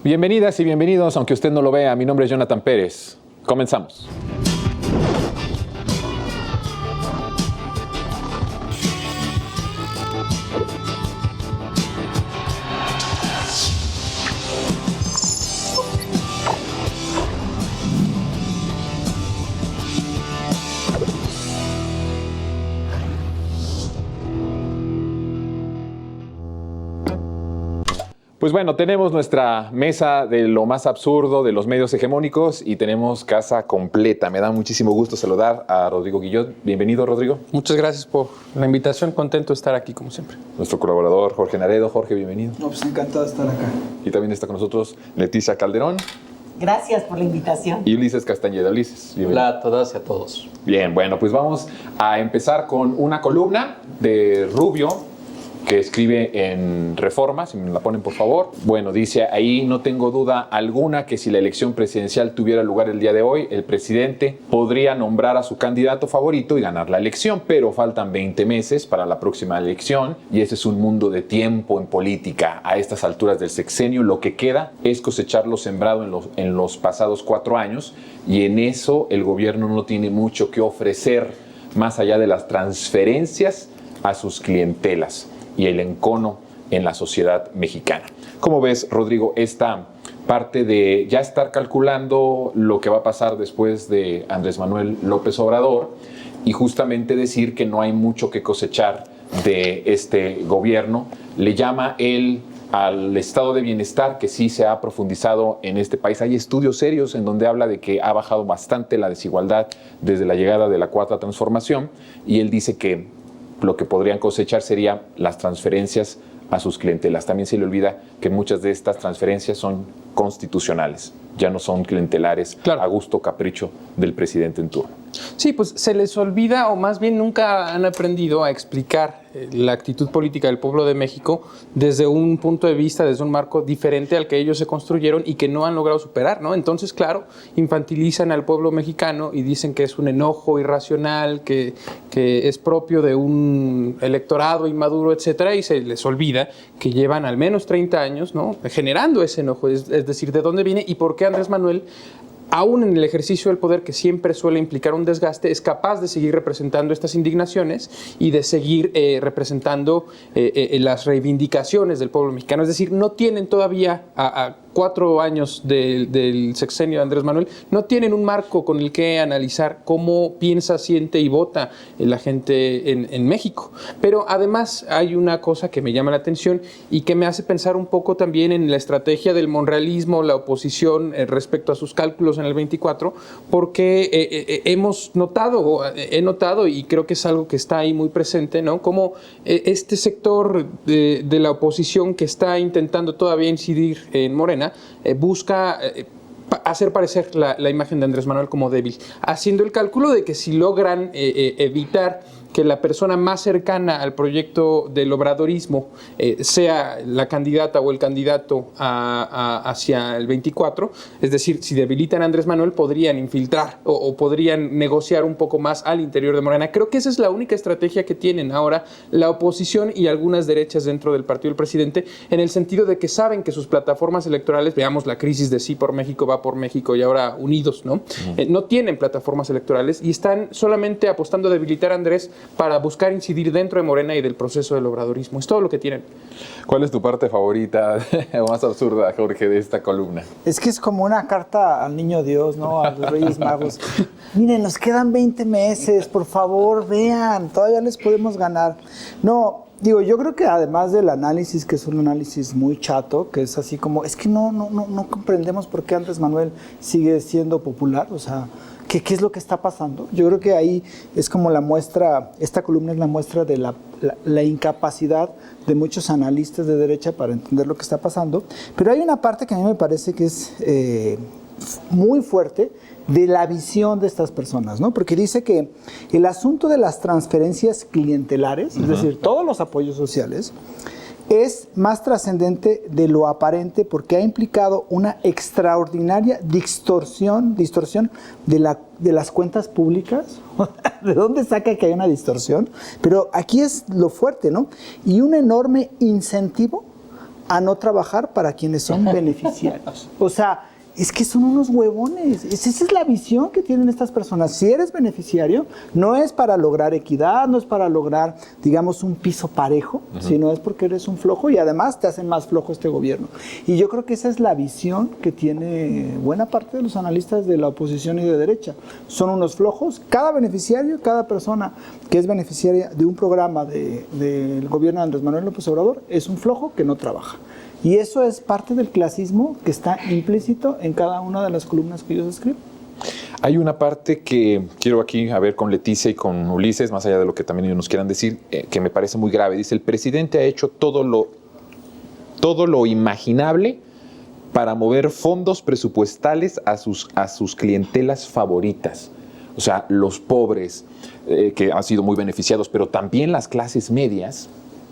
Bienvenidas y bienvenidos, aunque usted no lo vea, mi nombre es Jonathan Pérez. Comenzamos. Pues bueno, tenemos nuestra mesa de lo más absurdo de los medios hegemónicos y tenemos casa completa. Me da muchísimo gusto saludar a Rodrigo Guillot. Bienvenido, Rodrigo. Muchas gracias por la invitación. Contento de estar aquí, como siempre. Nuestro colaborador, Jorge Naredo. Jorge, bienvenido. No, pues encantado de estar acá. Y también está con nosotros Leticia Calderón. Gracias por la invitación. Y Ulises Castañeda. Ulises, bienvenido. Hola a todas y a todos. Bien, bueno, pues vamos a empezar con una columna de Rubio, que escribe en Reforma, si me la ponen por favor. Bueno, dice ahí: no tengo duda alguna que si la elección presidencial tuviera lugar el día de hoy, el presidente podría nombrar a su candidato favorito y ganar la elección, pero faltan 20 meses para la próxima elección y ese es un mundo de tiempo en política. A estas alturas del sexenio lo que queda es cosechar lo sembrado en los pasados 4 años y en eso el gobierno no tiene mucho que ofrecer más allá de las transferencias a sus clientelas y el encono en la sociedad mexicana. ¿Cómo ves, Rodrigo, esta parte de ya estar calculando lo que va a pasar después de Andrés Manuel López Obrador y justamente decir que no hay mucho que cosechar de este gobierno? Le llama él al estado de bienestar, que sí se ha profundizado en este país. Hay estudios serios en donde habla de que ha bajado bastante la desigualdad desde la llegada de la Cuarta Transformación y él dice que lo que podrían cosechar serían las transferencias a sus clientelas. También se le olvida que muchas de estas transferencias son constitucionales, ya no son clientelares, claro, a gusto capricho del presidente en turno. Sí, pues se les olvida, o más bien nunca han aprendido a explicar la actitud política del pueblo de México desde un punto de vista, desde un marco diferente al que ellos se construyeron y que no han logrado superar, ¿no? Entonces, claro, infantilizan al pueblo mexicano y dicen que es un enojo irracional, que es propio de un electorado inmaduro, etcétera, y se les olvida que llevan al menos 30 años, ¿no?, generando ese enojo, es decir, de dónde viene y por qué Andrés Manuel, aún en el ejercicio del poder, que siempre suele implicar un desgaste, es capaz de seguir representando estas indignaciones y de seguir representando las reivindicaciones del pueblo mexicano. Es decir, no tienen todavía, a 4 años del sexenio de Andrés Manuel, no tienen un marco con el que analizar cómo piensa, siente y vota la gente en México. Pero además hay una cosa que me llama la atención y que me hace pensar un poco también en la estrategia del monrealismo, la oposición respecto a sus cálculos en el 24, porque he notado y creo que es algo que está ahí muy presente, ¿no?, como este sector de la oposición que está intentando todavía incidir en Morena busca hacer parecer la imagen de Andrés Manuel como débil, haciendo el cálculo de que si logran evitar que la persona más cercana al proyecto del obradorismo sea la candidata o el candidato hacia el 24, es decir, si debilitan a Andrés Manuel podrían infiltrar o podrían negociar un poco más al interior de Morena. Creo que esa es la única estrategia que tienen ahora la oposición y algunas derechas dentro del partido del presidente, en el sentido de que saben que sus plataformas electorales, veamos la crisis de Sí por México, Va por México y ahora Unidos, ¿no? No tienen plataformas electorales y están solamente apostando a debilitar a Andrés para buscar incidir dentro de Morena y del proceso del obradorismo. Es todo lo que tienen. ¿Cuál es tu parte favorita o más absurda, Jorge, de esta columna? Es que es como una carta al niño Dios, ¿no?, a los Reyes Magos. Miren, nos quedan 20 meses, por favor, vean, todavía les podemos ganar. No, digo, yo creo que además del análisis, que es un análisis muy chato, que es así como, es que no comprendemos por qué Andrés Manuel sigue siendo popular, o sea, ¿qué es lo que está pasando? Yo creo que ahí es como la muestra, esta columna es la muestra de la incapacidad de muchos analistas de derecha para entender lo que está pasando, pero hay una parte que a mí me parece que es muy fuerte de la visión de estas personas, ¿no? Porque dice que el asunto de las transferencias clientelares, es decir, todos los apoyos sociales, es más trascendente de lo aparente porque ha implicado una extraordinaria distorsión de las cuentas públicas. ¿De dónde saca que hay una distorsión? Pero aquí es lo fuerte, ¿no? Y un enorme incentivo a no trabajar para quienes son beneficiarios. O sea, es que son unos huevones. Esa es la visión que tienen estas personas. Si eres beneficiario, no es para lograr equidad, no es para lograr, digamos, un piso parejo, sino es porque eres un flojo y además te hacen más flojo este gobierno. Y yo creo que esa es la visión que tiene buena parte de los analistas de la oposición y de derecha. Son unos flojos. Cada beneficiario, cada persona que es beneficiaria de un programa del gobierno de Andrés Manuel López Obrador es un flojo que no trabaja. Y eso es parte del clasismo que está implícito en cada una de las columnas que ellos escriben. Hay una parte que quiero aquí a ver con Leticia y con Ulises, más allá de lo que también ellos nos quieran decir, que me parece muy grave. Dice, el presidente ha hecho todo lo imaginable para mover fondos presupuestales a sus clientelas favoritas. O sea, los pobres, que han sido muy beneficiados, pero también las clases medias,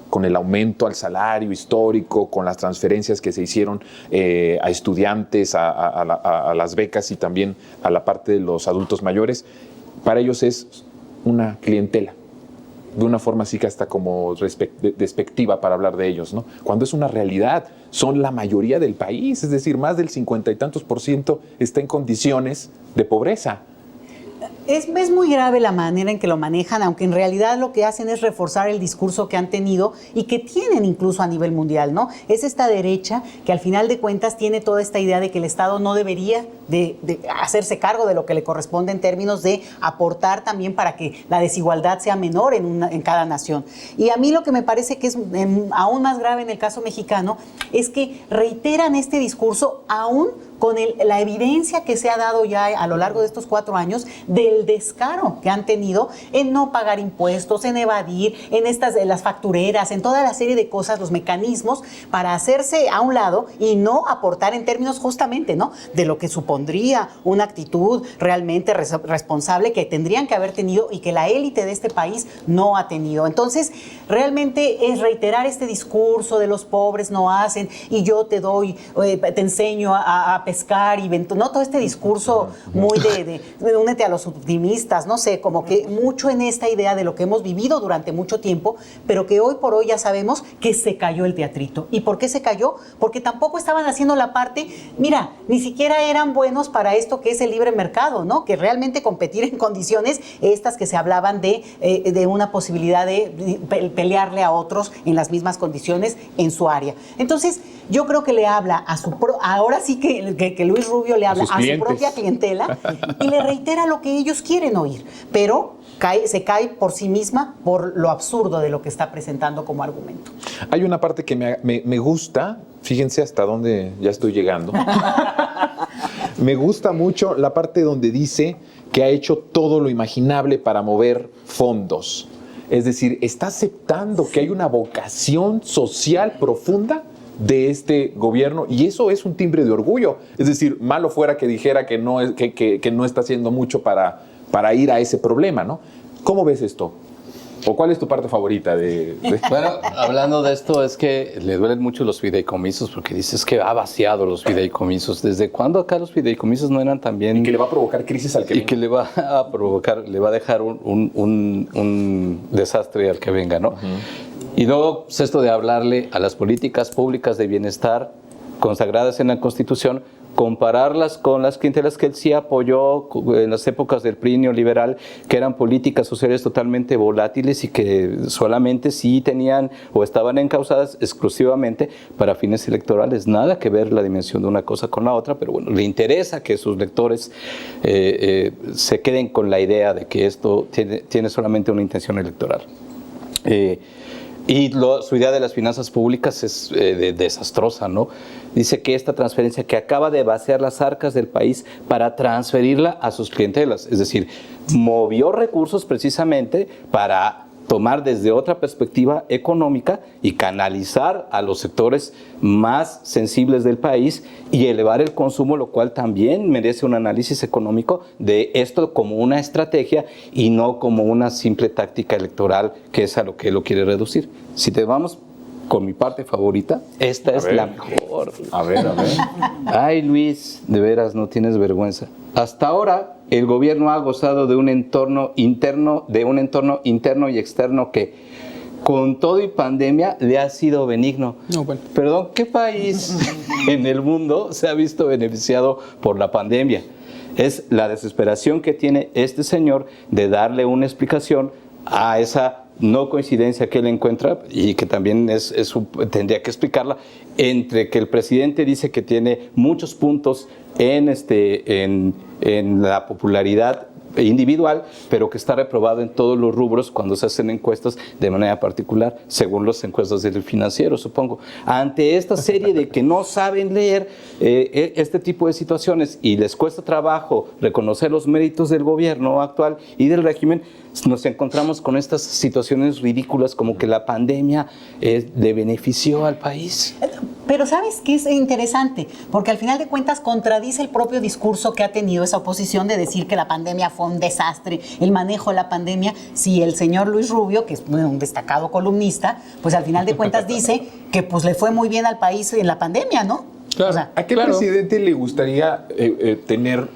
con el aumento al salario histórico, con las transferencias que se hicieron a estudiantes, a las becas y también a la parte de los adultos mayores, para ellos es una clientela, de una forma así que hasta como despectiva para hablar de ellos, ¿no? Cuando es una realidad, son la mayoría del país, es decir, más del 50 y tantos % está en condiciones de pobreza. Es muy grave la manera en que lo manejan, aunque en realidad lo que hacen es reforzar el discurso que han tenido y que tienen incluso a nivel mundial, ¿no? Es esta derecha que al final de cuentas tiene toda esta idea de que el Estado no debería de hacerse cargo de lo que le corresponde en términos de aportar también para que la desigualdad sea menor en cada nación. Y a mí lo que me parece que es aún más grave en el caso mexicano es que reiteran este discurso aún con la evidencia que se ha dado ya a lo largo de estos 4 años del descaro que han tenido en no pagar impuestos, en evadir, en las factureras, en toda la serie de cosas, los mecanismos para hacerse a un lado y no aportar en términos justamente, ¿no?, de lo que supondría una actitud realmente responsable que tendrían que haber tenido y que la élite de este país no ha tenido. Entonces, realmente es reiterar este discurso de los pobres no hacen y yo te doy, te enseño a pescar y ¿no? Todo este discurso muy de únete a los optimistas, no sé, como que mucho en esta idea de lo que hemos vivido durante mucho tiempo, pero que hoy por hoy ya sabemos que se cayó el teatrito. ¿Y por qué se cayó? Porque tampoco estaban haciendo la parte, mira, ni siquiera eran buenos para esto que es el libre mercado, ¿no? Que realmente competir en condiciones estas que se hablaban de una posibilidad de pelearle a otros en las mismas condiciones en su área. Entonces, yo creo que le habla a ahora sí que Luis Rubio le habla a su propia clientela y le reitera lo que ellos quieren oír, pero se cae por sí misma por lo absurdo de lo que está presentando como argumento. Hay una parte que me gusta, fíjense hasta dónde ya estoy llegando. Me gusta mucho la parte donde dice que ha hecho todo lo imaginable para mover fondos. Es decir, está aceptando que hay una vocación social profunda de este gobierno y eso es un timbre de orgullo. Es decir, malo fuera que dijera que no está haciendo mucho para ir a ese problema, ¿no? ¿Cómo ves esto? ¿O cuál es tu parte favorita de... Bueno, hablando de esto, es que le duelen mucho los fideicomisos porque dices que ha vaciado los fideicomisos. ¿Desde cuándo acá los fideicomisos no eran también... Y que le va a provocar crisis al que venga. Y que le va a dejar un desastre al que venga, ¿no? Y luego, pues, esto de hablarle a las políticas públicas de bienestar consagradas en la Constitución, compararlas con las clientelas que él sí apoyó en las épocas del PRI neoliberal, que eran políticas sociales totalmente volátiles y que solamente sí tenían o estaban encausadas exclusivamente para fines electorales. Nada que ver la dimensión de una cosa con la otra, pero bueno, le interesa que sus lectores se queden con la idea de que esto tiene solamente una intención electoral. Y su idea de las finanzas públicas es desastrosa, ¿no? Dice que esta transferencia que acaba de vaciar las arcas del país para transferirla a sus clientelas, es decir, movió recursos precisamente para tomar desde otra perspectiva económica y canalizar a los sectores más sensibles del país y elevar el consumo, lo cual también merece un análisis económico de esto como una estrategia y no como una simple táctica electoral, que es a lo que lo quiere reducir. Si te vamos con mi parte favorita, esta es la mejor. A ver. Ay, Luis, de veras no tienes vergüenza. Hasta ahora el gobierno ha gozado de un entorno interno y externo que con todo y pandemia, le ha sido benigno. No, bueno. Perdón, ¿qué país en el mundo se ha visto beneficiado por la pandemia? Es la desesperación que tiene este señor de darle una explicación a esa no coincidencia que él encuentra, y que también tendría que explicarla, entre que el presidente dice que tiene muchos puntos en la popularidad individual, pero que está reprobado en todos los rubros cuando se hacen encuestas de manera particular, según las encuestas del Financiero, supongo. Ante esta serie de que no saben leer este tipo de situaciones y les cuesta trabajo reconocer los méritos del gobierno actual y del régimen, nos encontramos con estas situaciones ridículas como que la pandemia le benefició al país. Pero ¿sabes qué es interesante? Porque al final de cuentas contradice el propio discurso que ha tenido esa oposición de decir que la pandemia fue un desastre, el manejo de la pandemia. Si el señor Luis Rubio, que es un destacado columnista, pues al final de cuentas dice que pues le fue muy bien al país en la pandemia, ¿no? Claro. O sea, ¿A qué presidente le gustaría tener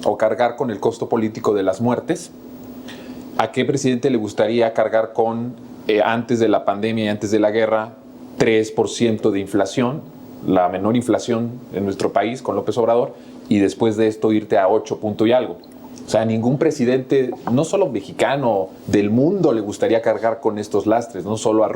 o cargar con el costo político de las muertes? ¿A qué presidente le gustaría cargar con, antes de la pandemia y antes de la guerra, 3% de inflación, la menor inflación en nuestro país con López Obrador, y después de esto irte a 8 punto y algo? O sea, ningún presidente, no solo mexicano, del mundo le gustaría cargar con estos lastres, no solo a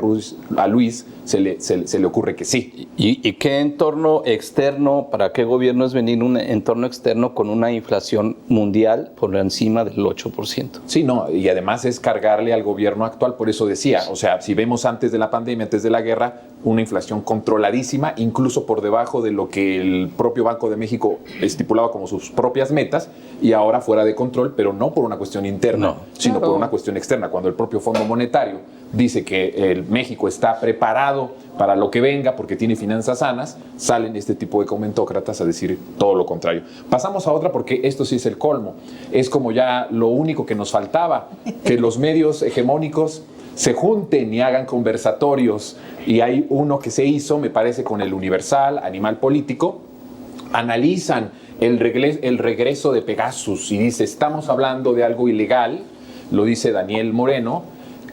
Luis se le ocurre que sí. ¿Y qué entorno externo, para qué gobierno es venir un entorno externo con una inflación mundial por encima del 8%? Sí, no, y además es cargarle al gobierno actual, por eso decía, o sea, si vemos antes de la pandemia, antes de la guerra, una inflación controladísima, incluso por debajo de lo que el propio Banco de México estipulaba como sus propias metas, y ahora fuera de control, pero no por una cuestión interna, sino por una cuestión externa. Cuando el propio Fondo Monetario dice que México está preparado para lo que venga porque tiene finanzas sanas, salen este tipo de comentócratas a decir todo lo contrario. Pasamos a otra porque esto sí es el colmo. Es como ya lo único que nos faltaba, que los medios hegemónicos se junten y hagan conversatorios. Y hay uno que se hizo, me parece, con el Universal, Animal Político, analizan el regreso de Pegasus y dice, estamos hablando de algo ilegal, lo dice Daniel Moreno,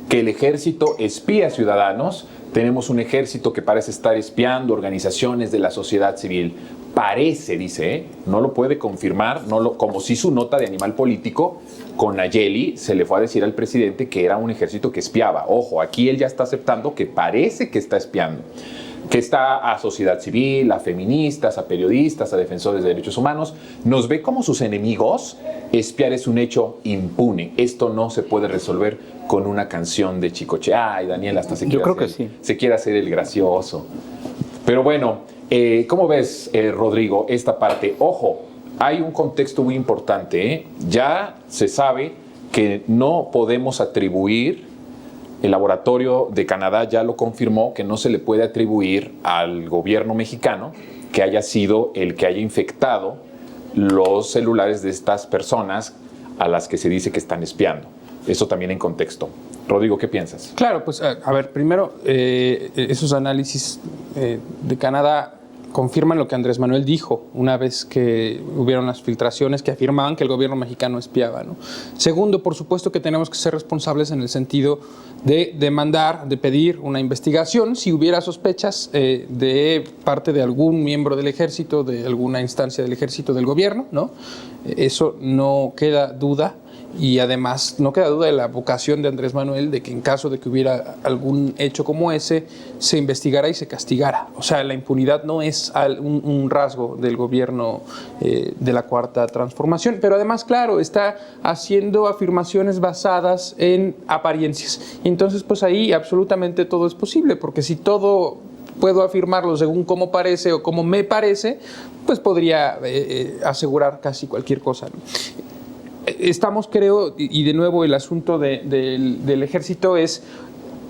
que el ejército espía a ciudadanos. Tenemos un ejército que parece estar espiando organizaciones de la sociedad civil. Parece, dice, no lo puede confirmar, como si su nota de Animal Político con Nayeli se le fue a decir al presidente que era un ejército que espiaba. Ojo, aquí él ya está aceptando que parece que está espiando, que está a sociedad civil, a feministas, a periodistas, a defensores de derechos humanos. Nos ve como sus enemigos. Espiar es un hecho impune. Esto no se puede resolver con una canción de Chicoche. Ay, Daniel, hasta se quiere hacer el gracioso. Pero bueno, ¿cómo ves, Rodrigo, esta parte? Ojo, hay un contexto muy importante, ¿eh? Ya se sabe que no podemos atribuir, el laboratorio de Canadá ya lo confirmó, que no se le puede atribuir al gobierno mexicano que haya sido el que haya infectado los celulares de estas personas a las que se dice que están espiando. Eso también en contexto. Rodrigo, ¿qué piensas? Claro, pues a ver, primero, esos análisis de Canadá confirman lo que Andrés Manuel dijo una vez que hubieron las filtraciones que afirmaban que el gobierno mexicano espiaba, ¿no? Segundo, por supuesto que tenemos que ser responsables en el sentido de demandar, de pedir una investigación si hubiera sospechas de parte de algún miembro del ejército, de alguna instancia del ejército, del gobierno, ¿no? Eso no queda duda. Y además no queda duda de la vocación de Andrés Manuel de que en caso de que hubiera algún hecho como ese, se investigara y se castigara. O sea, la impunidad no es un rasgo del gobierno de la Cuarta Transformación, pero además, claro, está haciendo afirmaciones basadas en apariencias. Y entonces, pues ahí absolutamente todo es posible, porque si todo puedo afirmarlo según cómo parece o cómo me parece, pues podría asegurar casi cualquier cosa, ¿no? Estamos, creo, y de nuevo el asunto del ejército es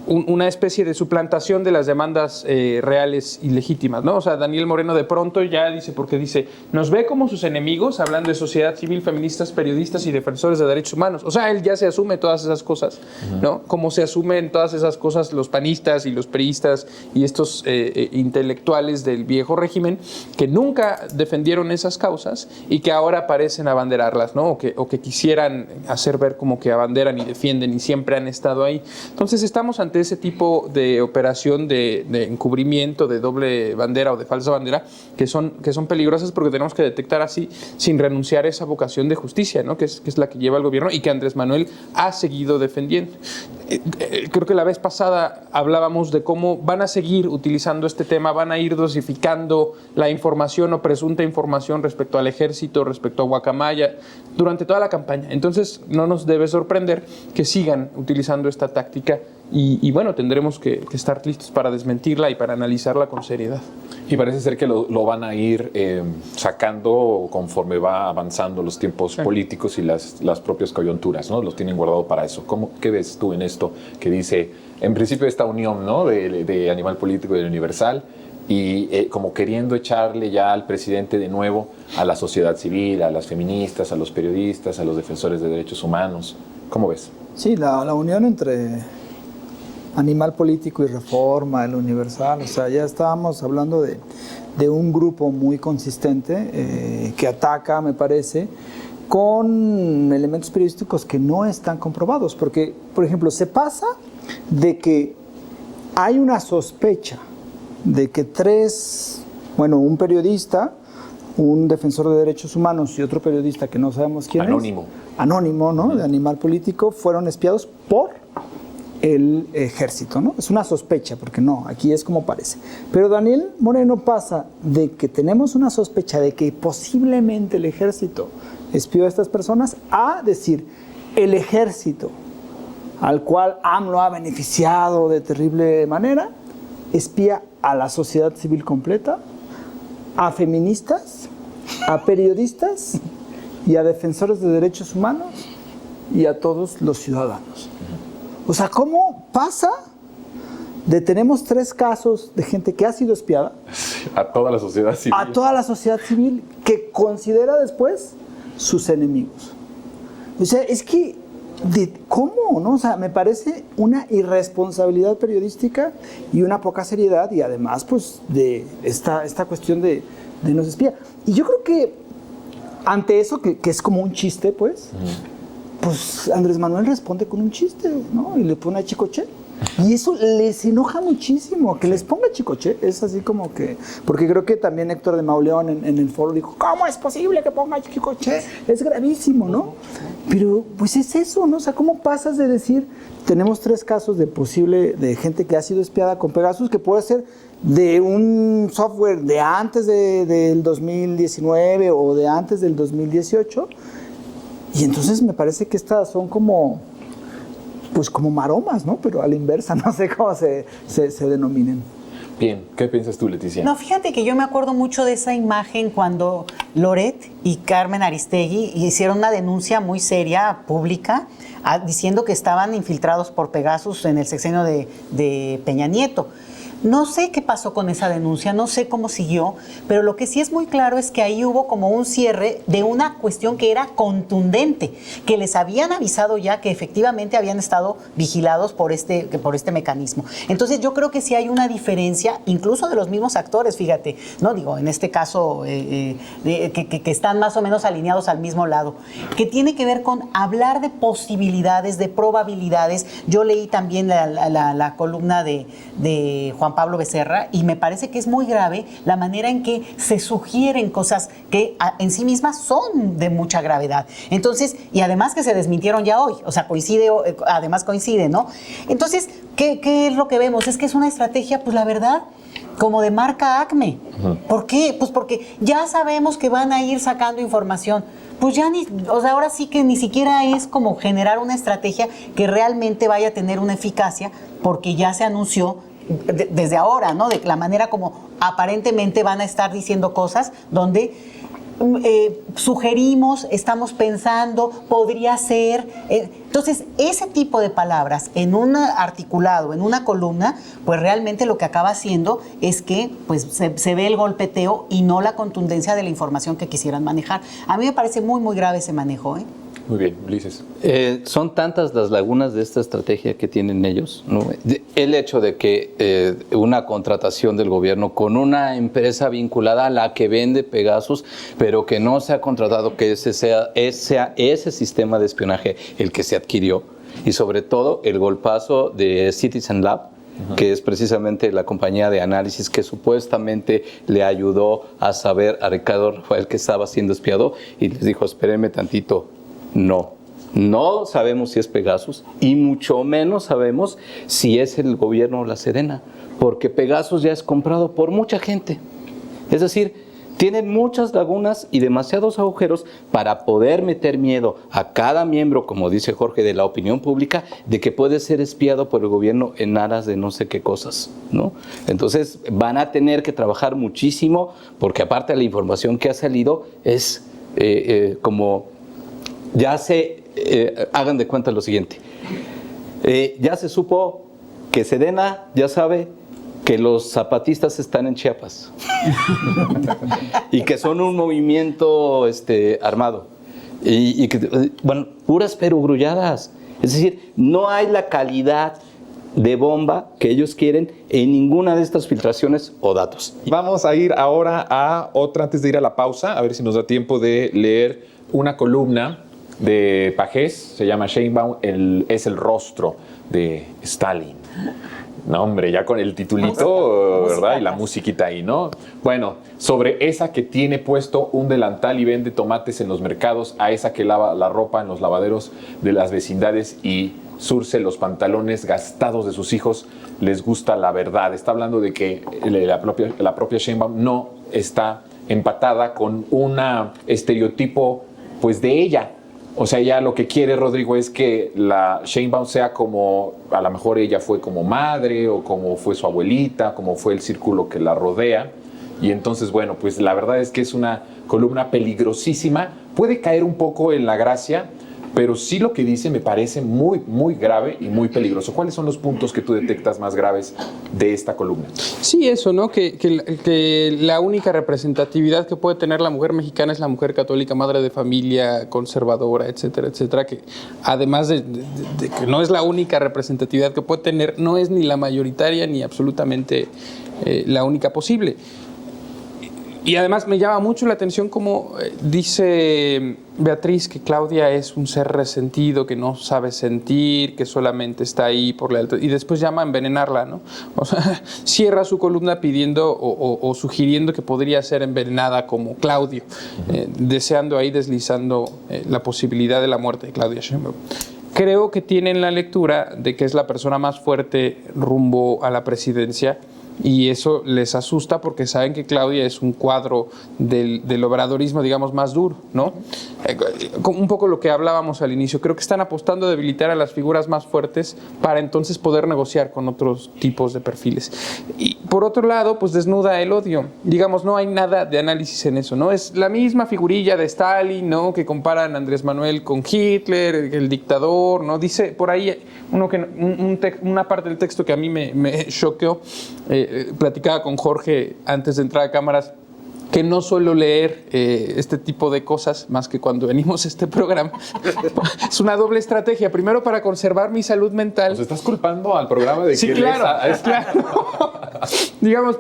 una especie de suplantación de las demandas reales y legítimas, ¿no? O sea, Daniel Moreno de pronto ya dice, porque dice, nos ve como sus enemigos, hablando de sociedad civil, feministas, periodistas y defensores de derechos humanos. O sea, él ya se asume todas esas cosas, ¿no? Como se asumen todas esas cosas los panistas y los priistas y estos intelectuales del viejo régimen que nunca defendieron esas causas y que ahora parecen abanderarlas, ¿no? O que quisieran hacer ver como que abanderan y defienden y siempre han estado ahí. Entonces estamos ante ante ese tipo de operación de encubrimiento, de doble bandera o de falsa bandera, que son peligrosas porque tenemos que detectar así sin renunciar a esa vocación de justicia, ¿no? que es la que lleva el gobierno y que Andrés Manuel ha seguido defendiendo. Creo que la vez pasada hablábamos de cómo van a seguir utilizando este tema, van a ir dosificando la información o presunta información respecto al ejército, respecto a Guacamaya, durante toda la campaña. Entonces no nos debe sorprender que sigan utilizando esta táctica y bueno, tendremos que estar listos para desmentirla y para analizarla con seriedad. Y parece ser que lo van a ir sacando conforme va avanzando los tiempos políticos y las propias coyunturas, ¿no? Los tienen guardado para eso. ¿Qué ves tú en esto que dice, en principio, esta unión, ¿no? de Animal Político y del Universal, y como queriendo echarle ya al presidente de nuevo a la sociedad civil, a las feministas, a los periodistas, a los defensores de derechos humanos? ¿Cómo ves? Sí, la unión entre Animal Político y Reforma, el Universal, o sea, ya estábamos hablando de un grupo muy consistente que ataca, me parece, con elementos periodísticos que no están comprobados, porque, por ejemplo, se pasa de que hay una sospecha de que un periodista, un defensor de derechos humanos y otro periodista que no sabemos quién Anónimo. es, anónimo, ¿no? De Animal Político, fueron espiados por el ejército, ¿no? Es una sospecha, porque no, aquí es como parece. Pero Daniel Moreno pasa de que tenemos una sospecha de que posiblemente el ejército espió a estas personas a decir, el ejército al cual AMLO ha beneficiado de terrible manera, espía a la sociedad civil completa, a feministas, a periodistas y a defensores de derechos humanos y a todos los ciudadanos. O sea, ¿cómo pasa de tenemos 3 casos de gente que ha sido espiada A toda la sociedad civil. a toda la sociedad civil que considera después sus enemigos? O sea, es que, ¿cómo? ¿No? O sea, me parece una irresponsabilidad periodística y una poca seriedad, y además, pues, de esta cuestión de nos espía. Y yo creo que ante eso, que es como un chiste, pues, pues Andrés Manuel responde con un chiste, ¿no? Y le pone a Chicoche. Y eso les enoja muchísimo, que les ponga Chicoche. Es así como que, porque creo que también Héctor de Mauleón en el foro dijo, ¿cómo es posible que ponga Chicoche? Es gravísimo, ¿no? Pero pues es eso, ¿no? O sea, ¿cómo pasas de decir, tenemos 3 casos de gente que ha sido espiada con Pegasus, que puede ser de un software de antes del 2019 o de antes del 2018? Y entonces me parece que estas son como maromas, ¿no? Pero a la inversa, no sé cómo se denominen. Bien, ¿qué piensas tú, Leticia? No, fíjate que yo me acuerdo mucho de esa imagen cuando Loret y Carmen Aristegui hicieron una denuncia muy seria, pública, diciendo que estaban infiltrados por Pegasus en el sexenio de Peña Nieto. No sé qué pasó con esa denuncia, no sé cómo siguió, pero lo que sí es muy claro es que ahí hubo como un cierre de una cuestión que era contundente, que les habían avisado ya que efectivamente habían estado vigilados por este mecanismo. Entonces yo creo que sí hay una diferencia, incluso de los mismos actores, fíjate, no digo, en este caso, que están más o menos alineados al mismo lado, que tiene que ver con hablar de posibilidades, de probabilidades. Yo leí también la columna de Juan Pablo Becerra, y me parece que es muy grave la manera en que se sugieren cosas que en sí mismas son de mucha gravedad. Entonces, y además que se desmintieron ya hoy, o sea, además coincide, ¿no? Entonces, ¿qué es lo que vemos? Es que es una estrategia, pues la verdad, como de marca Acme. ¿Por qué? Pues porque ya sabemos que van a ir sacando información. Pues ya ahora sí que ni siquiera es como generar una estrategia que realmente vaya a tener una eficacia, porque ya se anunció desde ahora, ¿no? De la manera como aparentemente van a estar diciendo cosas donde sugerimos, estamos pensando, podría ser. Entonces, ese tipo de palabras en un articulado, en una columna, pues realmente lo que acaba haciendo es que pues, se ve el golpeteo y no la contundencia de la información que quisieran manejar. A mí me parece muy, muy grave ese manejo, ¿eh? Muy bien, Ulises. Son tantas las lagunas de esta estrategia que tienen ellos, ¿no? El hecho de que una contratación del gobierno con una empresa vinculada a la que vende Pegasus, pero que no se ha contratado que ese sea ese sistema de espionaje el que se adquirió. y sobre todo el golpazo de Citizen Lab, que es precisamente la compañía de análisis que supuestamente le ayudó a saber a Ricardo Rafael que estaba siendo espiado, y les dijo, espérenme tantito, no sabemos si es Pegasus y mucho menos sabemos si es el gobierno o la Sedena, porque Pegasus ya es comprado por mucha gente. Es decir, tienen muchas lagunas y demasiados agujeros para poder meter miedo a cada miembro, como dice Jorge, de la opinión pública, de que puede ser espiado por el gobierno en aras de no sé qué cosas, ¿no? Entonces van a tener que trabajar muchísimo, porque aparte de la información que ha salido es como ya hagan de cuenta lo siguiente, ya se supo que Sedena ya sabe que los zapatistas están en Chiapas y que son un movimiento armado y que, bueno, puras perogrulladas. Es decir, no hay la calidad de bomba que ellos quieren en ninguna de estas filtraciones o datos. Vamos a ir ahora a otra, antes de ir a la pausa, a ver si nos da tiempo de leer una columna de Pagés, se llama Sheinbaum, es el rostro de Stalin. No, hombre, ya con el titulito, ¿verdad? Y la musiquita ahí, ¿no? Bueno, sobre esa que tiene puesto un delantal y vende tomates en los mercados, a esa que lava la ropa en los lavaderos de las vecindades y zurce los pantalones gastados de sus hijos, les gusta la verdad. Está hablando de que la propia Sheinbaum no está empatada con un estereotipo, pues, de ella. O sea, ella lo que quiere, Rodrigo, es que la Sheinbaum sea como, a lo mejor ella fue como madre, o como fue su abuelita, como fue el círculo que la rodea. Y entonces, bueno, pues la verdad es que es una columna peligrosísima. Puede caer un poco en la gracia, pero sí lo que dice me parece muy, muy grave y muy peligroso. ¿Cuáles son los puntos que tú detectas más graves de esta columna? Sí, eso, ¿no? Que la única representatividad que puede tener la mujer mexicana es la mujer católica, madre de familia, conservadora, etcétera, etcétera, que además de que no es la única representatividad que puede tener, no es ni la mayoritaria ni absolutamente la única posible. Y además me llama mucho la atención como dice Beatriz que Claudia es un ser resentido, que no sabe sentir, que solamente está ahí por la... Y después llama a envenenarla, ¿no? O sea, cierra su columna pidiendo o sugiriendo que podría ser envenenada como Claudio, deseando ahí, deslizando la posibilidad de la muerte de Claudia Sheinbaum. Creo que tienen la lectura de que es la persona más fuerte rumbo a la presidencia, y eso les asusta porque saben que Claudia es un cuadro del obradorismo, digamos, más duro, ¿no? Un poco lo que hablábamos al inicio, creo que están apostando a debilitar a las figuras más fuertes para entonces poder negociar con otros tipos de perfiles. Y por otro lado, pues desnuda el odio. Digamos, no hay nada de análisis en eso, ¿no? Es la misma figurilla de Stalin, ¿no? Que comparan a Andrés Manuel con Hitler, el dictador, ¿no? Dice por ahí una parte del texto que a mí me choqueó. Platicaba con Jorge antes de entrar a cámaras que no suelo leer este tipo de cosas más que cuando venimos a este programa. Es una doble estrategia. Primero, para conservar mi salud mental. ¿Nos estás culpando al programa de sí, que claro, claro. Digamos,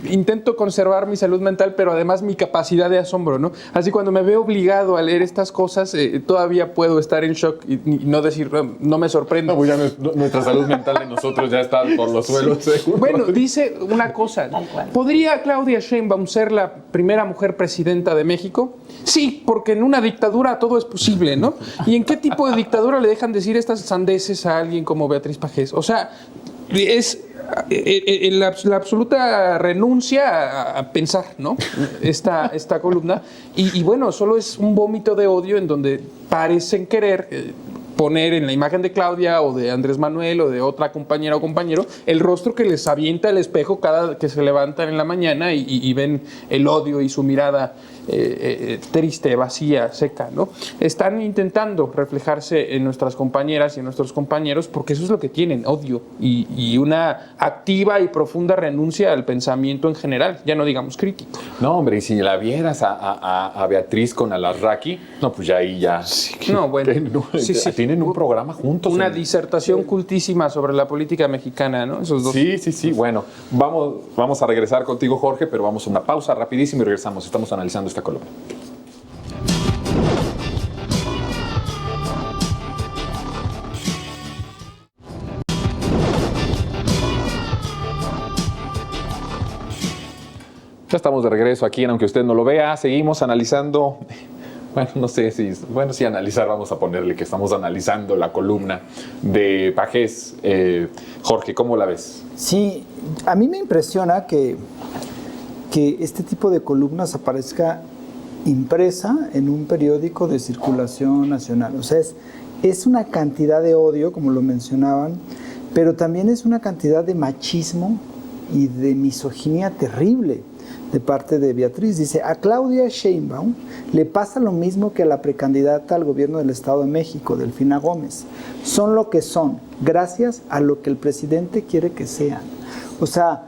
intento conservar mi salud mental, pero además mi capacidad de asombro, ¿no? Así cuando me veo obligado a leer estas cosas, todavía puedo estar en shock y no decir, no me sorprende. No, pues ya nuestra salud mental de nosotros ya está por los suelos, seguro. Bueno, dice una cosa. ¿Podría Claudia Sheinbaum ser la primera mujer presidenta de México? Sí, porque en una dictadura todo es posible, ¿no? ¿Y en qué tipo de dictadura le dejan decir estas sandeces a alguien como Beatriz Pagés? O sea, es la absoluta renuncia a pensar, ¿no? Esta columna. Y bueno, solo es un vómito de odio en donde parecen querer poner en la imagen de Claudia o de Andrés Manuel o de otra compañera o compañero el rostro que les avienta el espejo cada que se levantan en la mañana y ven el odio y su mirada triste, vacía, seca, ¿no? Están intentando reflejarse en nuestras compañeras y en nuestros compañeros porque eso es lo que tienen, odio y una activa y profunda renuncia al pensamiento en general, ya no digamos crítico. No, hombre, y si la vieras a Beatriz con Alarraqui, no, pues ya ahí ya... No, bueno, sí. Tienen un programa juntos. Una disertación cultísima sobre la política mexicana, ¿no? Esos dos. Sí. Bueno, vamos a regresar contigo, Jorge, pero vamos a una pausa rapidísimo y regresamos. Estamos analizando esta columna. Ya estamos de regreso aquí, aunque usted no lo vea. Seguimos analizando, bueno, no sé si, bueno, sí analizar, vamos a ponerle que estamos analizando la columna de Pagés. Jorge, ¿cómo la ves? Sí, a mí me impresiona que este tipo de columnas aparezca impresa en un periódico de circulación nacional. O sea, es una cantidad de odio, como lo mencionaban, pero también es una cantidad de machismo y de misoginia terrible de parte de Beatriz. Dice, a Claudia Sheinbaum le pasa lo mismo que a la precandidata al gobierno del Estado de México, Delfina Gómez. Son lo que son, gracias a lo que el presidente quiere que sean. O sea,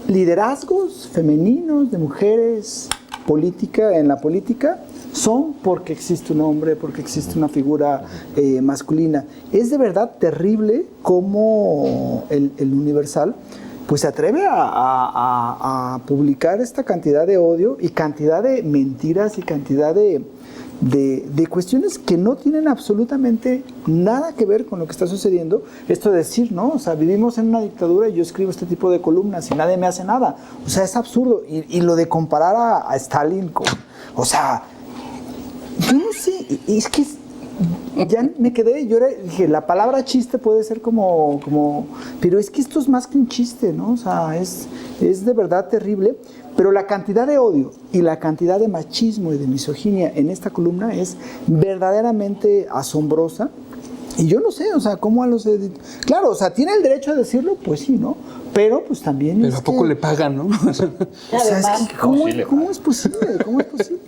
liderazgos femeninos de mujeres en la política son porque existe un hombre, porque existe una figura masculina. Es de verdad terrible cómo el Universal pues se atreve a publicar esta cantidad de odio y cantidad de mentiras y cantidad de cuestiones que no tienen absolutamente nada que ver con lo que está sucediendo. Esto de decir, ¿no? O sea, vivimos en una dictadura y yo escribo este tipo de columnas y nadie me hace nada. O sea, es absurdo. Y lo de comparar a Stalin con... O sea, yo no sé, es que ya me quedé, dije, la palabra chiste puede ser como, pero es que esto es más que un chiste, ¿no? O sea, es de verdad terrible, pero la cantidad de odio y la cantidad de machismo y de misoginia en esta columna es verdaderamente asombrosa. Y yo no sé, o sea, cómo a los editores... Claro, o sea, ¿tiene el derecho a decirlo? Pues sí, ¿no? Pero pues también pero ¿a poco le pagan, no? O sea, es que ¿cómo es posible? ¿Cómo es posible?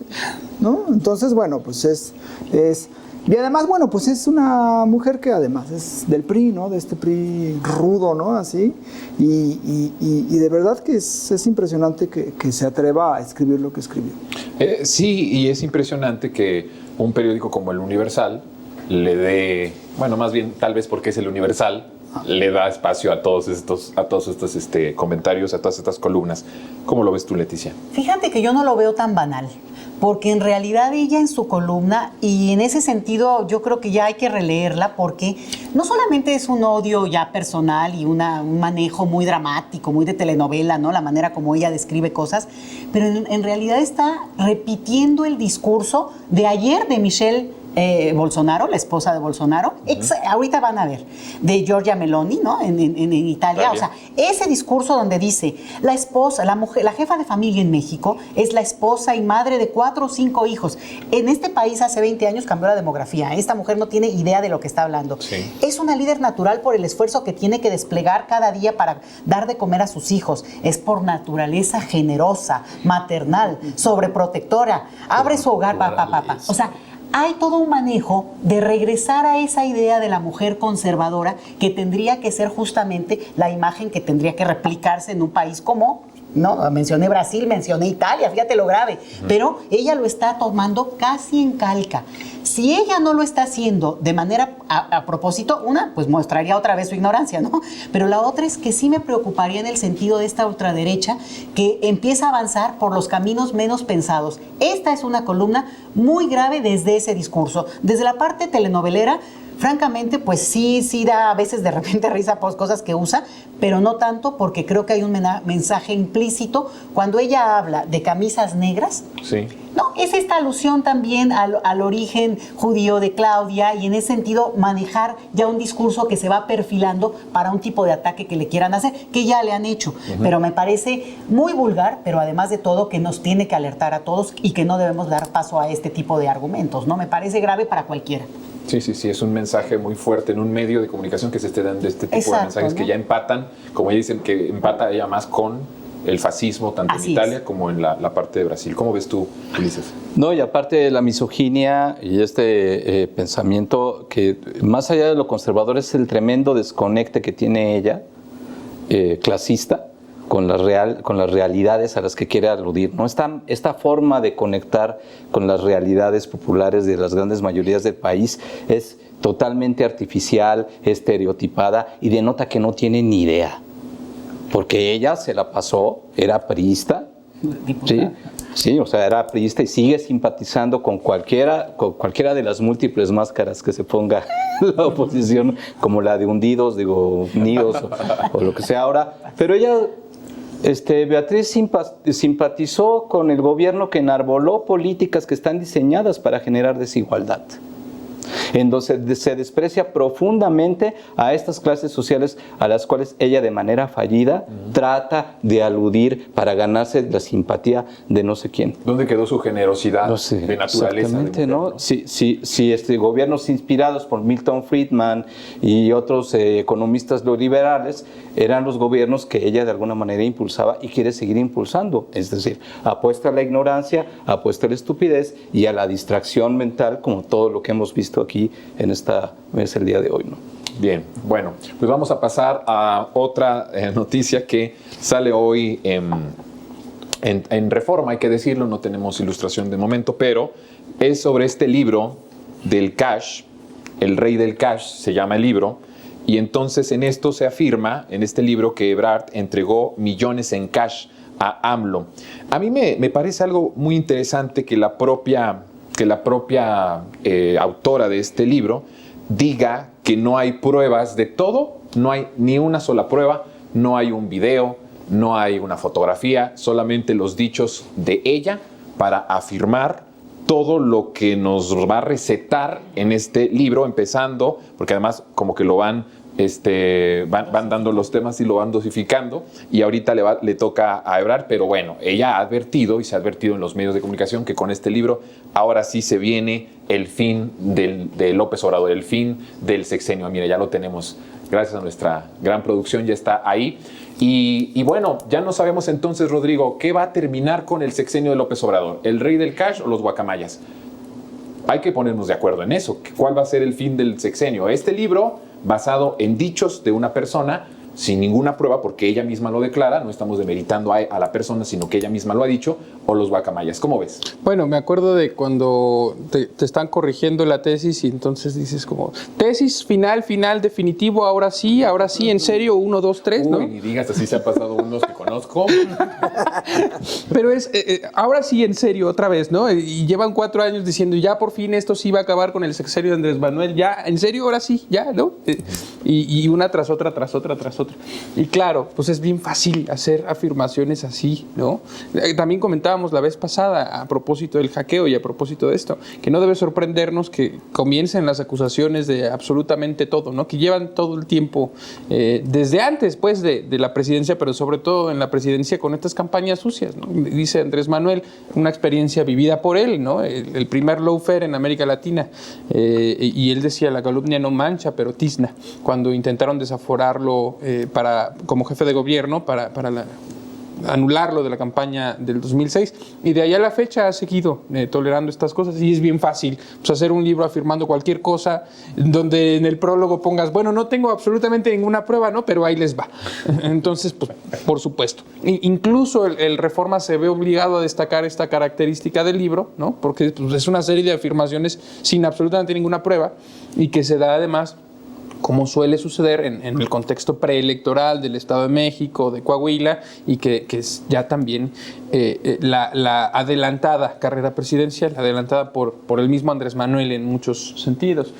¿No? Entonces, bueno, pues es... Y además, bueno, pues es una mujer que además es del PRI, ¿no? De este PRI rudo, ¿no? Así. Y de verdad que es impresionante que se atreva a escribir lo que escribió. Sí, y es impresionante que un periódico como el Universal le dé, bueno, más bien tal vez porque es el Universal, le da espacio a todos estos comentarios, a todas estas columnas. ¿Cómo lo ves tú, Leticia? Fíjate que yo no lo veo tan banal, porque en realidad ella en su columna, y en ese sentido yo creo que ya hay que releerla, porque no solamente es un odio ya personal y un manejo muy dramático, muy de telenovela, ¿no? La manera como ella describe cosas, pero en realidad está repitiendo el discurso de ayer de Michelle Bolsonaro, la esposa de Bolsonaro, ahorita van a ver, de Giorgia Meloni, ¿no? En Italia. O sea, ese discurso donde dice, la esposa, la mujer, la jefa de familia en México es la esposa y madre de 4 o 5 hijos. En este país hace 20 años cambió la demografía. Esta mujer no tiene idea de lo que está hablando. Sí. Es una líder natural por el esfuerzo que tiene que desplegar cada día para dar de comer a sus hijos. Es por naturaleza generosa, maternal, sobreprotectora. Abre su hogar, papá. O sea, hay todo un manejo de regresar a esa idea de la mujer conservadora que tendría que ser justamente la imagen que tendría que replicarse en un país como, no, mencioné Brasil, mencioné Italia, fíjate lo grave, pero ella lo está tomando casi en calca. Si ella no lo está haciendo de manera a propósito, una, pues mostraría otra vez su ignorancia, ¿no? Pero la otra es que sí me preocuparía en el sentido de esta ultraderecha que empieza a avanzar por los caminos menos pensados. Esta es una columna muy grave desde ese discurso. Desde la parte telenovelera, francamente, pues sí da a veces de repente risa por cosas que usa, pero no tanto porque creo que hay un mensaje implícito cuando ella habla de camisas negras. Sí. No, es esta alusión también al origen judío de Claudia y en ese sentido manejar ya un discurso que se va perfilando para un tipo de ataque que le quieran hacer, que ya le han hecho. Pero me parece muy vulgar, pero además de todo que nos tiene que alertar a todos y que no debemos dar paso a este tipo de argumentos, ¿no? Me parece grave para cualquiera. Sí, es un mensaje muy fuerte en un medio de comunicación que se esté dando este tipo de mensajes, ¿no? Que ya empatan, como ya dicen, que empata ya más con el fascismo, tanto en Italia como en la parte de Brasil. ¿Cómo ves tú, Ulises? No, y aparte de la misoginia y este pensamiento que más allá de lo conservador es el tremendo desconecte que tiene ella, clasista, con las realidades a las que quiere aludir, ¿no? Esta forma de conectar con las realidades populares de las grandes mayorías del país es totalmente artificial, estereotipada y denota que no tiene ni idea. Porque ella se la pasó, era priista, ¿sí? O sea, era priista y sigue simpatizando con cualquiera de las múltiples máscaras que se ponga la oposición, como la de Unidos o lo que sea ahora. Pero ella Beatriz simpatizó con el gobierno que enarboló políticas que están diseñadas para generar desigualdad, en donde se desprecia profundamente a estas clases sociales a las cuales ella de manera fallida trata de aludir para ganarse la simpatía de no sé quién. ¿Dónde quedó su generosidad No sé, de naturaleza? exactamente, de mujer, ¿no? Si gobiernos inspirados por Milton Friedman y otros economistas liberales eran los gobiernos que ella de alguna manera impulsaba y quiere seguir impulsando, es decir, apuesta a la ignorancia, apuesta a la estupidez y a la distracción mental, como todo lo que hemos visto aquí en esta mesa el día de hoy, ¿no? Bien, bueno, pues vamos a pasar a otra noticia que sale hoy en Reforma, hay que decirlo, no tenemos ilustración de momento, pero es sobre este libro del cash, El Rey del Cash se llama el libro, y entonces en esto se afirma, en este libro, que Ebrard entregó millones en cash a AMLO. A mí me parece algo muy interesante que la propia autora de este libro diga que no hay pruebas de todo, no hay ni una sola prueba, no hay un video, no hay una fotografía, solamente los dichos de ella para afirmar todo lo que nos va a recetar en este libro, empezando, porque además como que lo van dando los temas y lo van dosificando, y ahorita le toca a Ebrard, pero bueno, ella ha advertido y se ha advertido en los medios de comunicación que con este libro ahora sí se viene el fin de López Obrador, el fin del sexenio. Mira, ya lo tenemos, gracias a nuestra gran producción, ya está ahí. Y bueno, ya no sabemos entonces, Rodrigo, ¿qué va a terminar con el sexenio de López Obrador? ¿El rey del cash o los guacamayas? Hay que ponernos de acuerdo en eso. ¿Cuál va a ser el fin del sexenio? Este libro, basado en dichos de una persona, sin ninguna prueba, porque ella misma lo declara, no estamos demeritando a la persona, sino que ella misma lo ha dicho, o los guacamayas. ¿Cómo ves? Bueno, me acuerdo de cuando te están corrigiendo la tesis y entonces dices como, tesis final, definitivo, ahora sí, en serio, 1, 2, 3, ¿no? Uy, ni digas, así se han pasado unos que conozco. Pero es, ahora sí, en serio, otra vez, ¿no? Y llevan 4 años diciendo, ya por fin esto sí va a acabar con el sexenio de Andrés Manuel, ya, en serio, ahora sí, ya, ¿no? Y una tras otra. Y claro, pues es bien fácil hacer afirmaciones así, ¿no? También comentábamos la vez pasada, a propósito del hackeo y a propósito de esto, que no debe sorprendernos que comiencen las acusaciones de absolutamente todo, ¿no? Que llevan todo el tiempo, desde antes, pues, de la presidencia, pero sobre todo en la presidencia con estas campañas sucias, ¿no? Dice Andrés Manuel, una experiencia vivida por él, ¿no? El primer lawfare en América Latina. Y él decía, la calumnia no mancha, pero tizna, cuando intentaron desaforarlo como jefe de gobierno para anularlo de la campaña del 2006, y de ahí a la fecha ha seguido tolerando estas cosas, y es bien fácil pues, hacer un libro afirmando cualquier cosa donde en el prólogo pongas, bueno, no tengo absolutamente ninguna prueba, ¿no? Pero ahí les va. Entonces, pues, por supuesto. Incluso el Reforma se ve obligado a destacar esta característica del libro, ¿no? Porque pues, es una serie de afirmaciones sin absolutamente ninguna prueba, y que se da además, como suele suceder en el contexto preelectoral del Estado de México, de Coahuila, y que es ya también la adelantada carrera presidencial, adelantada por el mismo Andrés Manuel en muchos sentidos.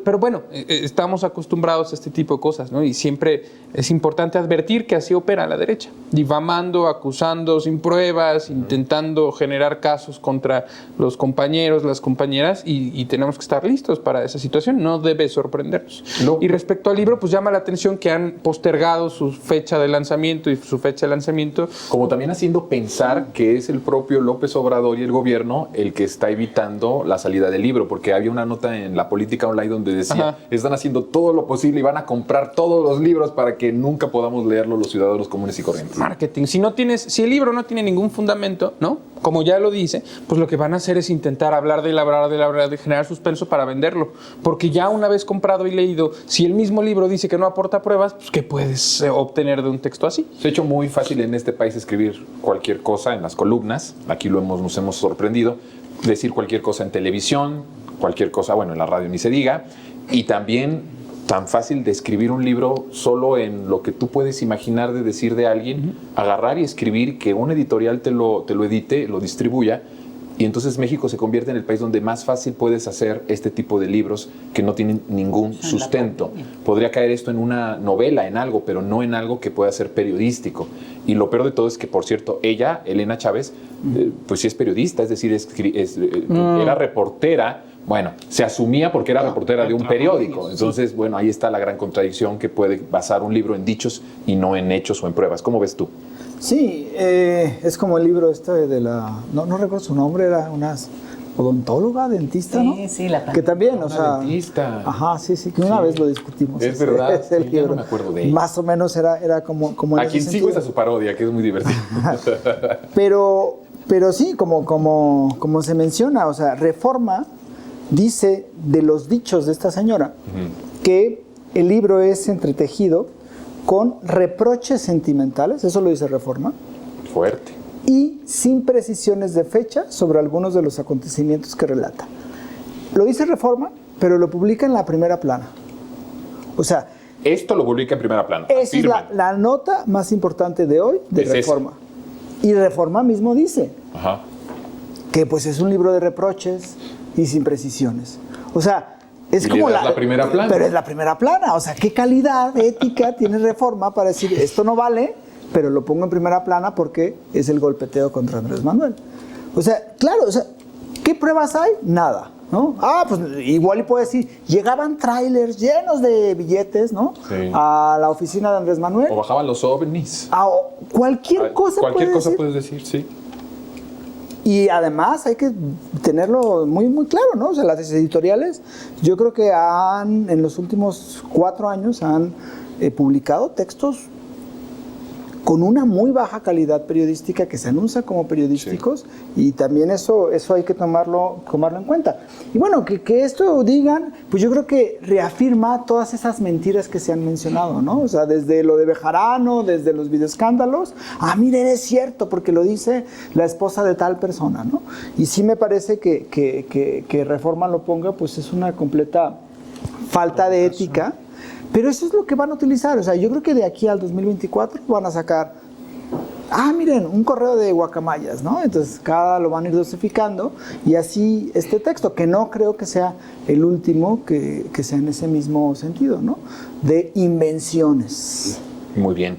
Pero bueno, estamos acostumbrados a este tipo de cosas, ¿no? Y siempre es importante advertir que así opera la derecha, difamando, acusando sin pruebas, intentando generar casos contra los compañeros, las compañeras, y tenemos que estar listos para esa situación, no debe sorprendernos. No. Y respecto al libro, pues llama la atención que han postergado su fecha de lanzamiento y su fecha de lanzamiento. Como también haciendo pensar que es el propio López Obrador y el gobierno el que está evitando la salida del libro, porque había una nota en La Política Online donde decía, ajá, están haciendo todo lo posible y van a comprar todos los libros para que nunca podamos leerlo los ciudadanos comunes y corrientes. Marketing. Si el libro no tiene ningún fundamento, ¿no? Como ya lo dice, pues lo que van a hacer es intentar hablar de generar suspenso para venderlo, porque ya una vez comprado y leído, si el mismo libro dice que no aporta pruebas, pues ¿qué puedes obtener de un texto así? Se ha hecho muy fácil en este país escribir cualquier cosa en las columnas, aquí nos hemos sorprendido, decir cualquier cosa en televisión, cualquier cosa, bueno, en la radio ni se diga, y también tan fácil de escribir un libro solo en lo que tú puedes imaginar de decir de alguien, agarrar y escribir, que un editorial te lo edite, lo distribuya, Y entonces México se convierte en el país donde más fácil puedes hacer este tipo de libros que no tienen ningún sustento. Podría caer esto en una novela, en algo, pero no en algo que pueda ser periodístico. Y lo peor de todo es que, por cierto, ella, Elena Chávez, pues sí es periodista, es decir, era reportera. Bueno, se asumía porque era reportera de un periódico. Entonces, bueno, ahí está la gran contradicción que puede basar un libro en dichos y no en hechos o en pruebas. ¿Cómo ves tú? Sí, es como el libro de la... No recuerdo su nombre, era una odontóloga, dentista, ¿no? Sí, la que también, o sea... dentista. Ajá, sí, que una vez lo discutimos. Es verdad, ese sí, ya libro. no me acuerdo de él. Más o menos era como en A ese quien sigo sentido. es a su parodia, que es muy divertido. Pero sí, como se menciona, o sea, Reforma dice de los dichos de esta señora que el libro es entretejido con reproches sentimentales, eso lo dice Reforma, Fuerte. y sin precisiones de fecha sobre algunos de los acontecimientos que relata. Lo dice Reforma, pero lo publica en la primera plana. O sea, Esto lo publica en primera plana. esa es la nota más importante de hoy de Es Reforma. Y Reforma mismo dice Ajá. que pues es un libro de reproches y sin precisiones. O sea, es Y como le das la primera plana. Pero es la primera plana. O sea, ¿qué calidad ética tiene Reforma para decir esto no vale, pero lo pongo en primera plana porque es el golpeteo contra Andrés Manuel? O sea, claro, o sea, ¿qué pruebas hay? Nada, ¿no? Pues igual y puedo decir, llegaban trailers llenos de billetes, ¿no? Sí. A la oficina de Andrés Manuel. O bajaban los ovnis. Cualquier cosa Cualquier cosa decir. puedes decir, sí. Y además hay que tenerlo muy, muy claro, ¿no? O sea, las editoriales, yo creo que en los últimos 4 años han publicado textos con una muy baja calidad periodística que se anuncia como periodísticos, y también eso hay que tomarlo en cuenta. Y bueno, que esto digan, pues yo creo que reafirma todas esas mentiras que se han mencionado, ¿no? O sea, desde lo de Bejarano, desde los videoescándalos, miren, es cierto, porque lo dice la esposa de tal persona, ¿no? Y sí me parece que Reforma lo ponga, pues es una completa falta de ética. Pero eso es lo que van a utilizar. O sea, yo creo que de aquí al 2024 van a sacar, miren, un correo de guacamayas, ¿no? Entonces cada lo van a ir dosificando, y así este texto, que no creo que sea el último que sea en ese mismo sentido, ¿no? De invenciones. Muy bien.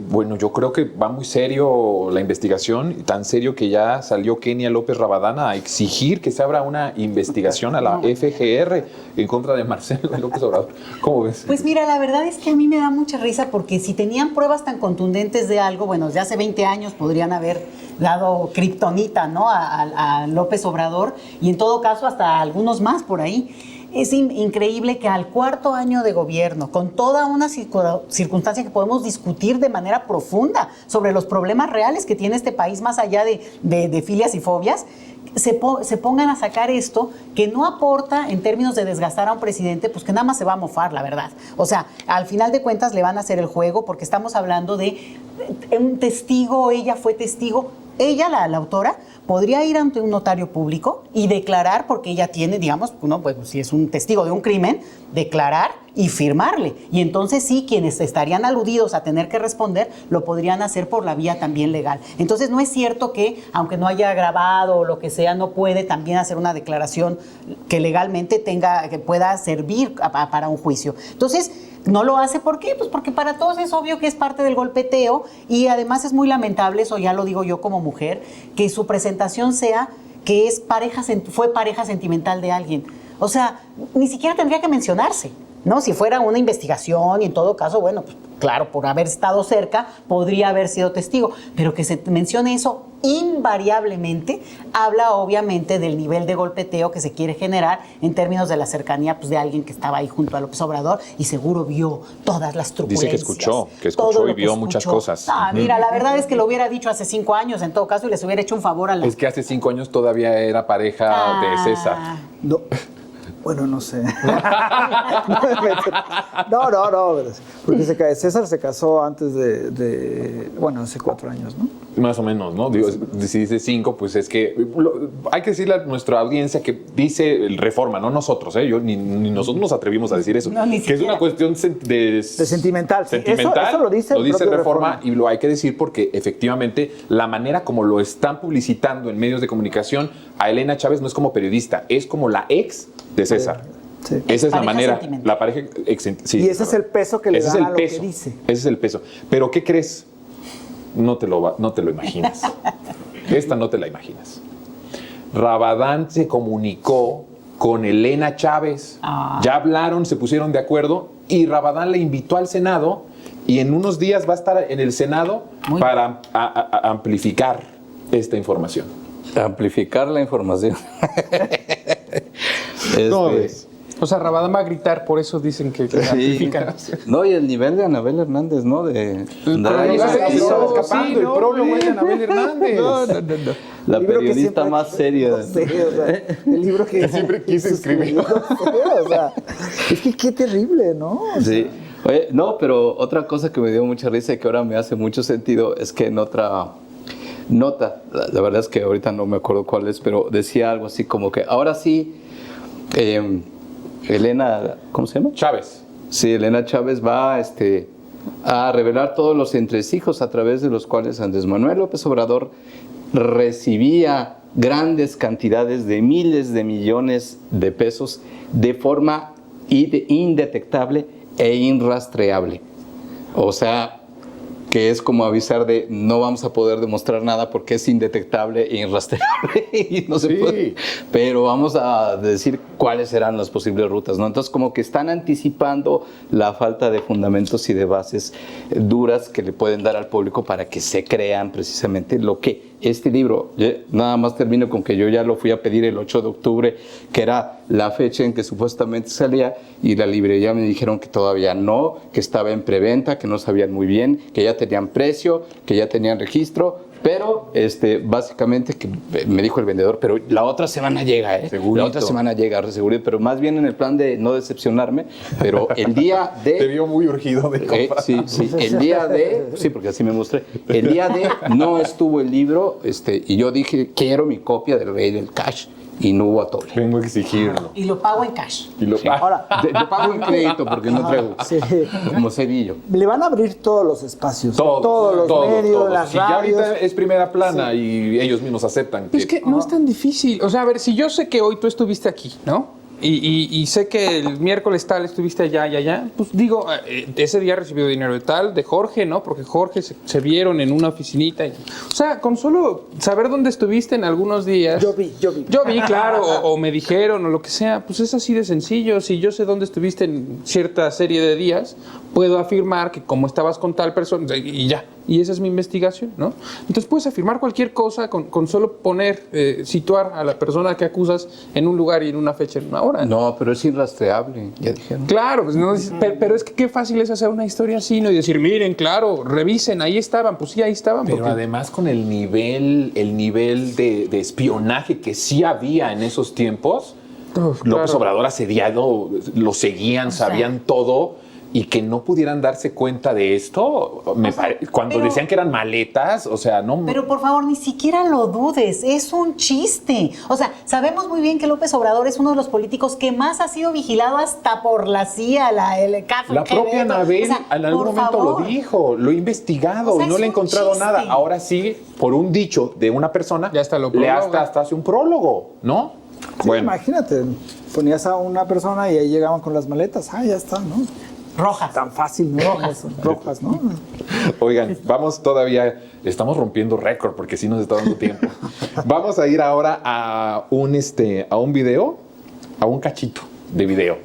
Bueno, yo creo que va muy serio la investigación, tan serio que ya salió Kenia López Rabadán a exigir que se abra una investigación a la FGR en contra de Marcelo López Obrador. ¿Cómo ves? Pues mira, la verdad es que a mí me da mucha risa, porque si tenían pruebas tan contundentes de algo, bueno, desde hace 20 años podrían haber dado kriptonita, ¿no? a López Obrador, y en todo caso hasta algunos más por ahí. Es increíble que al 4º año de gobierno, con toda una circunstancia que podemos discutir de manera profunda sobre los problemas reales que tiene este país, más allá de filias y fobias, se pongan a sacar esto que no aporta en términos de desgastar a un presidente, pues que nada más se va a mofar, la verdad. O sea, al final de cuentas le van a hacer el juego, porque estamos hablando de un testigo, ella fue testigo. Ella, la autora, podría ir ante un notario público y declarar, porque ella tiene, digamos, pues si es un testigo de un crimen, declarar y firmarle. Y entonces sí, quienes estarían aludidos a tener que responder, lo podrían hacer por la vía también legal. Entonces no es cierto que, aunque no haya grabado o lo que sea, no puede también hacer una declaración que legalmente que pueda servir para un juicio. Entonces, no lo hace, ¿por qué? Pues porque para todos es obvio que es parte del golpeteo, y además es muy lamentable, eso ya lo digo yo como mujer, que su presentación sea que fue pareja sentimental de alguien. O sea, ni siquiera tendría que mencionarse, ¿no? Si fuera una investigación, y en todo caso, bueno, pues claro, por haber estado cerca, podría haber sido testigo, pero que se mencione eso invariablemente, habla obviamente del nivel de golpeteo que se quiere generar en términos de la cercanía, pues, de alguien que estaba ahí junto a López Obrador y seguro vio todas las truculencias. Dice que escuchó y vio muchas cosas. Mira, la verdad es que lo hubiera dicho hace 5 años, en todo caso, y les hubiera hecho un favor a la... Es que hace 5 años todavía era pareja de César. No. Bueno, no sé. No. Porque César se casó antes bueno, hace 4 años, ¿no? Más o menos, ¿no? Digo, si dice 5, pues es que hay que decirle a nuestra audiencia que dice el Reforma, no nosotros, ¿eh? Ni nosotros nos atrevimos a decir eso. No, ni que es una siquiera. cuestión De sentimental. Sí, sentimental. eso lo dice el propio Reforma y lo hay que decir porque efectivamente la manera como lo están publicitando en medios de comunicación a Elena Chávez no es como periodista, es como la ex de César. Sí. Esa es la Pareja manera, sentimental. la pareja sí, Y ese es el peso que le ese es dan el a lo peso, que dice. Ese es el peso. Pero ¿qué crees? No te lo imaginas. Esta no te la imaginas. Rabadán se comunicó con Elena Chávez. Ya hablaron, se pusieron de acuerdo y Rabadán le invitó al Senado y en unos días va a estar en el Senado para amplificar esta información. Amplificar la información. ¿Cómo ves? O sea, Rabadán va a gritar, por eso dicen que amplifican. No, y el nivel de Anabel Hernández, ¿no? De prólogo, el prólogo es de Anabel Hernández. la El libro que periodista siempre- más seria. No sé, o sea, el libro que Siempre quise escribir. No sé, o sea, es que qué terrible, ¿no? O sea, Sí. Oye, no, pero otra cosa que me dio mucha risa y que ahora me hace mucho sentido es que en otra nota, la verdad es que ahorita no me acuerdo cuál es, pero decía algo así como que ahora sí, Elena, ¿cómo se llama? Chávez. Sí, Elena Chávez va a revelar todos los entresijos a través de los cuales Andrés Manuel López Obrador recibía grandes cantidades de miles de millones de pesos de forma indetectable e irrastreable. O sea, que es como avisar de no vamos a poder demostrar nada porque es indetectable e irrastreable y no se Sí. puede. Pero vamos a decir cuáles serán las posibles rutas, ¿no? Entonces, como que están anticipando la falta de fundamentos y de bases duras que le pueden dar al público para que se crean precisamente lo que este libro, nada más termino con que yo ya lo fui a pedir el 8 de octubre, que era la fecha en que supuestamente salía, y la librería me dijeron que todavía no, que estaba en preventa, que no sabían muy bien, que ya tenían precio, que ya tenían registro, pero básicamente que me dijo el vendedor, pero la otra semana llega, ¿eh? Segurito. La otra semana llega, seguro, pero más bien en el plan de no decepcionarme, pero el día de... Te vio muy urgido de comprar. Sí, el día de, sí, porque así me mostré, el día de no estuvo el libro, y yo dije, quiero mi copia del Rey del Cash, y no hubo atole. Vengo a exigirlo. Y lo pago en cash. Y lo, Ahora, Yo pago en crédito porque no traigo sí, como Cedillo. le van a abrir todos los espacios, Todos, todos los medios, todos. las Si ya radios. ahorita es primera plana y ellos mismos aceptan Es que no es tan difícil. O sea, a ver, si yo sé que hoy tú estuviste aquí, ¿no? Y sé que el miércoles tal estuviste allá, pues digo, ese día recibió dinero de tal, de Jorge, ¿no? Porque Jorge se vieron en una oficinita. O sea, con solo saber dónde estuviste en algunos días. Yo vi. Yo vi, claro, o me dijeron o lo que sea, pues es así de sencillo. Si yo sé dónde estuviste en cierta serie de días, puedo afirmar que como estabas con tal persona y ya. Y esa es mi investigación, ¿no? Entonces puedes afirmar cualquier cosa con solo poner, situar a la persona que acusas en un lugar y en una fecha, en una hora. No, pero es irrastreable, ya dijeron. Claro, pues no, pero es que qué fácil es hacer una historia así, ¿no? Y decir, miren, claro, revisen, ahí estaban, pues sí, ahí estaban. Pero porque- además con el nivel de espionaje que sí había en esos tiempos, Uf, López claro. Obrador asediado, lo seguían, sabían todo, y que no pudieran darse cuenta de esto, cuando pero- decían que eran maletas, o sea, no... Pero por favor, ni siquiera lo dudes, es un chiste. O sea, sabemos muy bien que López Obrador es uno de los políticos que más ha sido vigilado hasta por la CIA, el CAF. La propia Anabel en algún momento lo dijo, lo he investigado O sea, y no es le he un encontrado chiste. nada. Ahora sí, por un dicho de una persona, Ya hasta lo le próloga. hasta hace un prólogo, ¿no? Sí, imagínate, ponías a una persona y ahí llegaban con las maletas. Ah, ya está, ¿no? Rojas. Tan fácil, ¿no? Rojas, ¿no? Oigan, vamos todavía, estamos rompiendo récord porque sí nos está dando tiempo. Vamos a ir ahora a un video, a un cachito de video.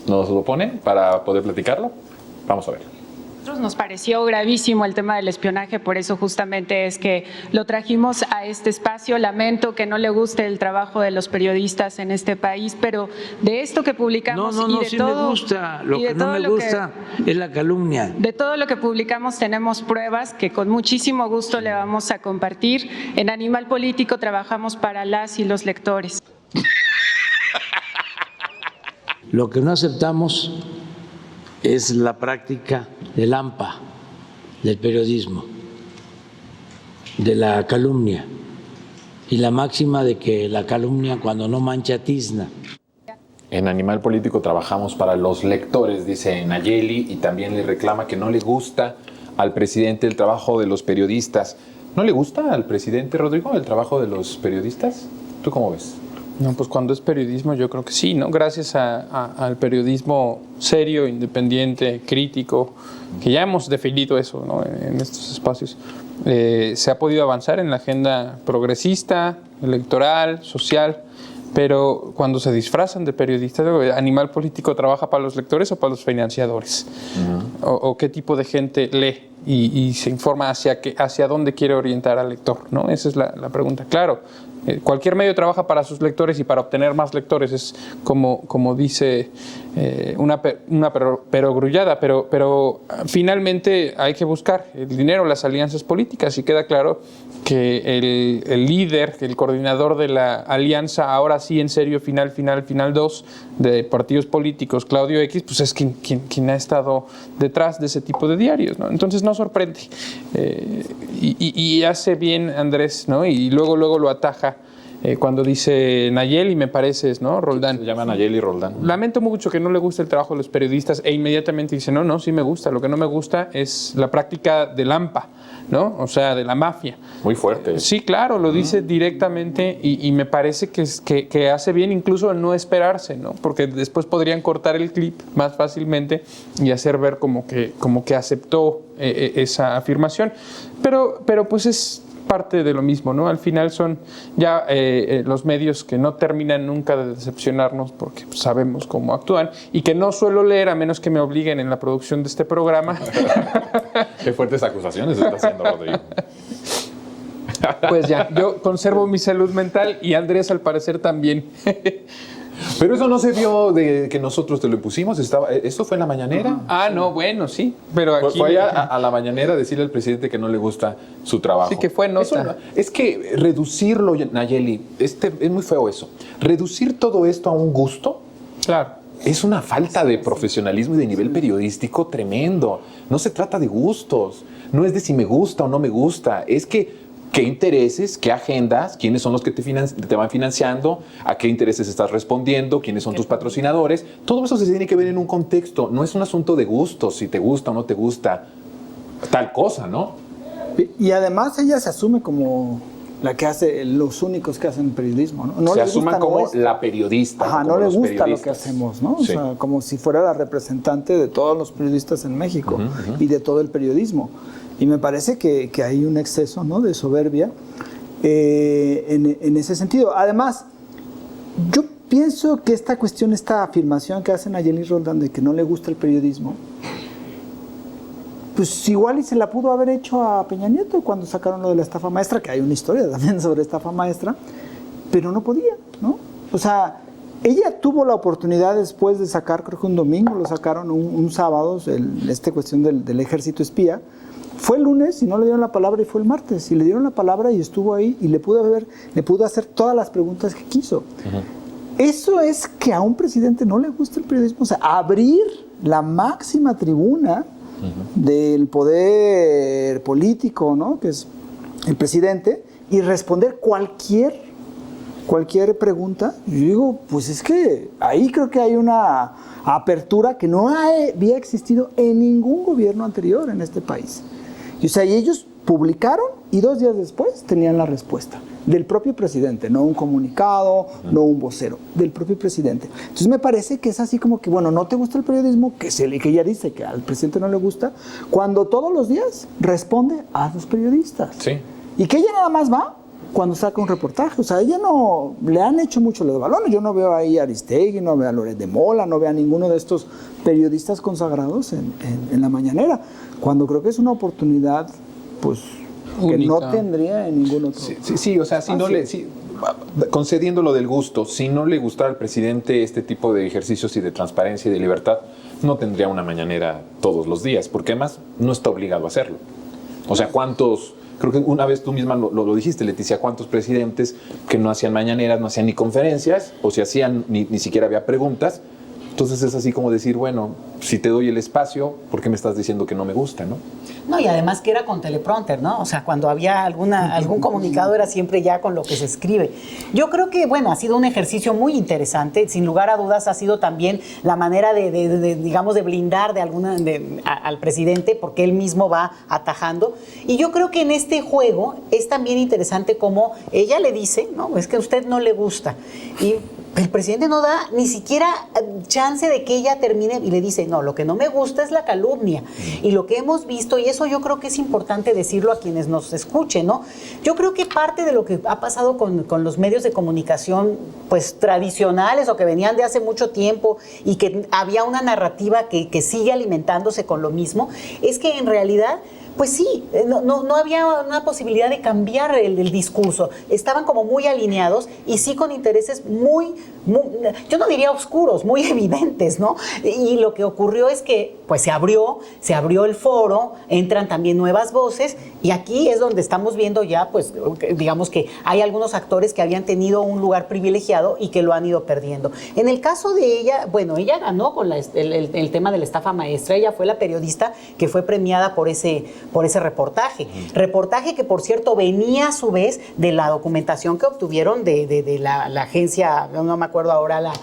¿Nos lo ponen para poder platicarlo? Vamos a ver. Nos pareció gravísimo el tema del espionaje, por eso justamente es que lo trajimos a este espacio. Lamento que no le guste el trabajo de los periodistas en este país, pero de esto que publicamos No, y de sí todo, me gusta. Lo y de que no todo me lo que- gusta es la calumnia. de todo lo que publicamos tenemos pruebas que con muchísimo gusto le vamos a compartir. En Animal Político trabajamos para las y los lectores. Lo que no aceptamos es la práctica del AMPA, del periodismo. de la calumnia y la máxima de que la calumnia cuando no mancha tizna. En Animal Político trabajamos para los lectores, dice Nayeli, y también le reclama que no le gusta al presidente el trabajo de los periodistas. ¿No le gusta al presidente, Rodrigo, el trabajo de los periodistas? ¿Tú cómo ves? No, pues cuando es periodismo yo creo que sí, ¿no? Gracias al periodismo serio, independiente, crítico, que ya hemos definido eso, ¿no? En estos espacios, se ha podido avanzar en la agenda progresista, electoral, social, pero cuando se disfrazan de periodistas, Animal Político trabaja para los lectores o para los financiadores, o qué tipo de gente lee y se informa hacia dónde quiere orientar al lector, ¿no? Esa es la pregunta. Claro, cualquier medio trabaja para sus lectores y para obtener más lectores, es como dice una perogrullada, pero finalmente hay que buscar el dinero, las alianzas políticas, y queda claro que el líder, el coordinador de la alianza, ahora sí en serio, final 2 de partidos políticos, Claudio X, pues es quien ha estado detrás de ese tipo de diarios, ¿no? Entonces no sorprende, y hace bien Andrés, ¿no? Y luego lo ataja cuando dice Nayeli, me parece, ¿no? Roldán. Se llama Nayeli Roldán. Lamento mucho que no le guste el trabajo de los periodistas, e inmediatamente dice, no, sí me gusta, lo que no me gusta es la práctica del AMPA, ¿no? O sea, de la mafia. Muy fuerte. Sí, claro, lo dice directamente, y me parece que hace bien incluso en no esperarse, ¿no? Porque después podrían cortar el clip más fácilmente y hacer ver como que aceptó esa afirmación. Pero pues es parte de lo mismo, ¿no? Al final son ya los medios que no terminan nunca de decepcionarnos porque sabemos cómo actúan, y que no suelo leer a menos que me obliguen en la producción de este programa. Qué fuertes acusaciones está haciendo Rodrigo. Pues ya, yo conservo mi salud mental y Andrés al parecer también. Pero eso no se vio de que nosotros te lo impusimos. ¿Esto fue en la mañanera? No, bueno, sí, pero aquí... Fue a la mañanera decirle al presidente que no le gusta su trabajo. Sí, que fue nota. Es que reducirlo, Nayeli, es muy feo eso. Reducir todo esto a un gusto, Claro. es una falta de profesionalismo y de nivel periodístico tremendo. No se trata de gustos, no es de si me gusta o no me gusta, es que qué intereses, qué agendas, quiénes son los que te van financiando, a qué intereses estás respondiendo, quiénes son tus patrocinadores. Todo eso se tiene que ver en un contexto, no es un asunto de gustos, si te gusta o no te gusta tal cosa, ¿no? Y además ella se asume como la que hace, los únicos que hacen periodismo, ¿no? No se le asuman gusta, como no es, la periodista. ajá, como no le los gusta lo periodistas. que hacemos, ¿no? Sí. O sea, como si fuera la representante de todos los periodistas en México y de todo el periodismo. Y me parece que hay un exceso, ¿no?, de soberbia en ese sentido. Además, yo pienso que esta cuestión, esta afirmación que hace Nayeli Roldán de que no le gusta el periodismo, pues igual y se la pudo haber hecho a Peña Nieto cuando sacaron lo de la estafa maestra, que hay una historia también sobre estafa maestra, pero no podía, ¿no? O sea, ella tuvo la oportunidad después de sacar, creo que un domingo, lo sacaron un sábado, esta cuestión del ejército espía. Fue el lunes y no le dieron la palabra, y fue el martes y le dieron la palabra y estuvo ahí y le pudo hacer todas las preguntas que quiso. Eso es que a un presidente no le gusta el periodismo. O sea, abrir la máxima tribuna del poder político, ¿no?, que es el presidente, y responder cualquier pregunta. Yo digo, pues es que ahí creo que hay una apertura que no había existido en ningún gobierno anterior en este país. Y, o sea, y ellos publicaron y 2 días después tenían la respuesta del propio presidente, no un comunicado, no un vocero, del propio presidente. Entonces me parece que es así como que, bueno, no te gusta el periodismo, que ella dice que al presidente no le gusta, cuando todos los días responde a los periodistas. Sí. Y que ella nada más va cuando saca un reportaje. O sea, ella no le han hecho mucho los balones. Yo no veo ahí a Aristegui, no veo a Loret de Mola, no veo a ninguno de estos periodistas consagrados en la mañanera, cuando creo que es una oportunidad, pues, que única. no tendría en ningún otro. Sí, o sea, concediendo lo del gusto, si no le gustara al presidente este tipo de ejercicios y de transparencia y de libertad, no tendría una mañanera todos los días, porque además no está obligado a hacerlo. O sea, creo que una vez tú misma lo dijiste, Leticia, ¿cuántos presidentes que no hacían mañaneras, no hacían ni conferencias, o si hacían, ni siquiera había preguntas? Entonces es así como decir, bueno, si te doy el espacio, ¿por qué me estás diciendo que no me gusta, no? No, y además que era con teleprompter, ¿no? O sea, cuando había algún comunicado era siempre ya con lo que se escribe. Yo creo que, bueno, ha sido un ejercicio muy interesante. Sin lugar a dudas ha sido también la manera digamos, de blindar al presidente, porque él mismo va atajando. Y yo creo que en este juego es también interesante como ella le dice, ¿no? Es que a usted no le gusta. Y el presidente no da ni siquiera chance de que ella termine y le dice, no, lo que no me gusta es la calumnia. Y lo que hemos visto, y eso yo creo que es importante decirlo a quienes nos escuchen, ¿no? Yo creo que parte de lo que ha pasado con los medios de comunicación, pues tradicionales o que venían de hace mucho tiempo y que había una narrativa que sigue alimentándose con lo mismo, es que en realidad pues sí, no había una posibilidad de cambiar el discurso. Estaban como muy alineados y sí con intereses muy, yo no diría oscuros, muy evidentes, ¿no? Y lo que ocurrió es que pues se abrió el foro, entran también nuevas voces y aquí es donde estamos viendo ya, pues digamos que hay algunos actores que habían tenido un lugar privilegiado y que lo han ido perdiendo. En el caso de ella, bueno, ella ganó con el tema de la estafa maestra. Ella fue la periodista que fue premiada por ese reportaje. Reportaje que, por cierto, venía a su vez de la documentación que obtuvieron de la agencia, no me acuerdo ahora,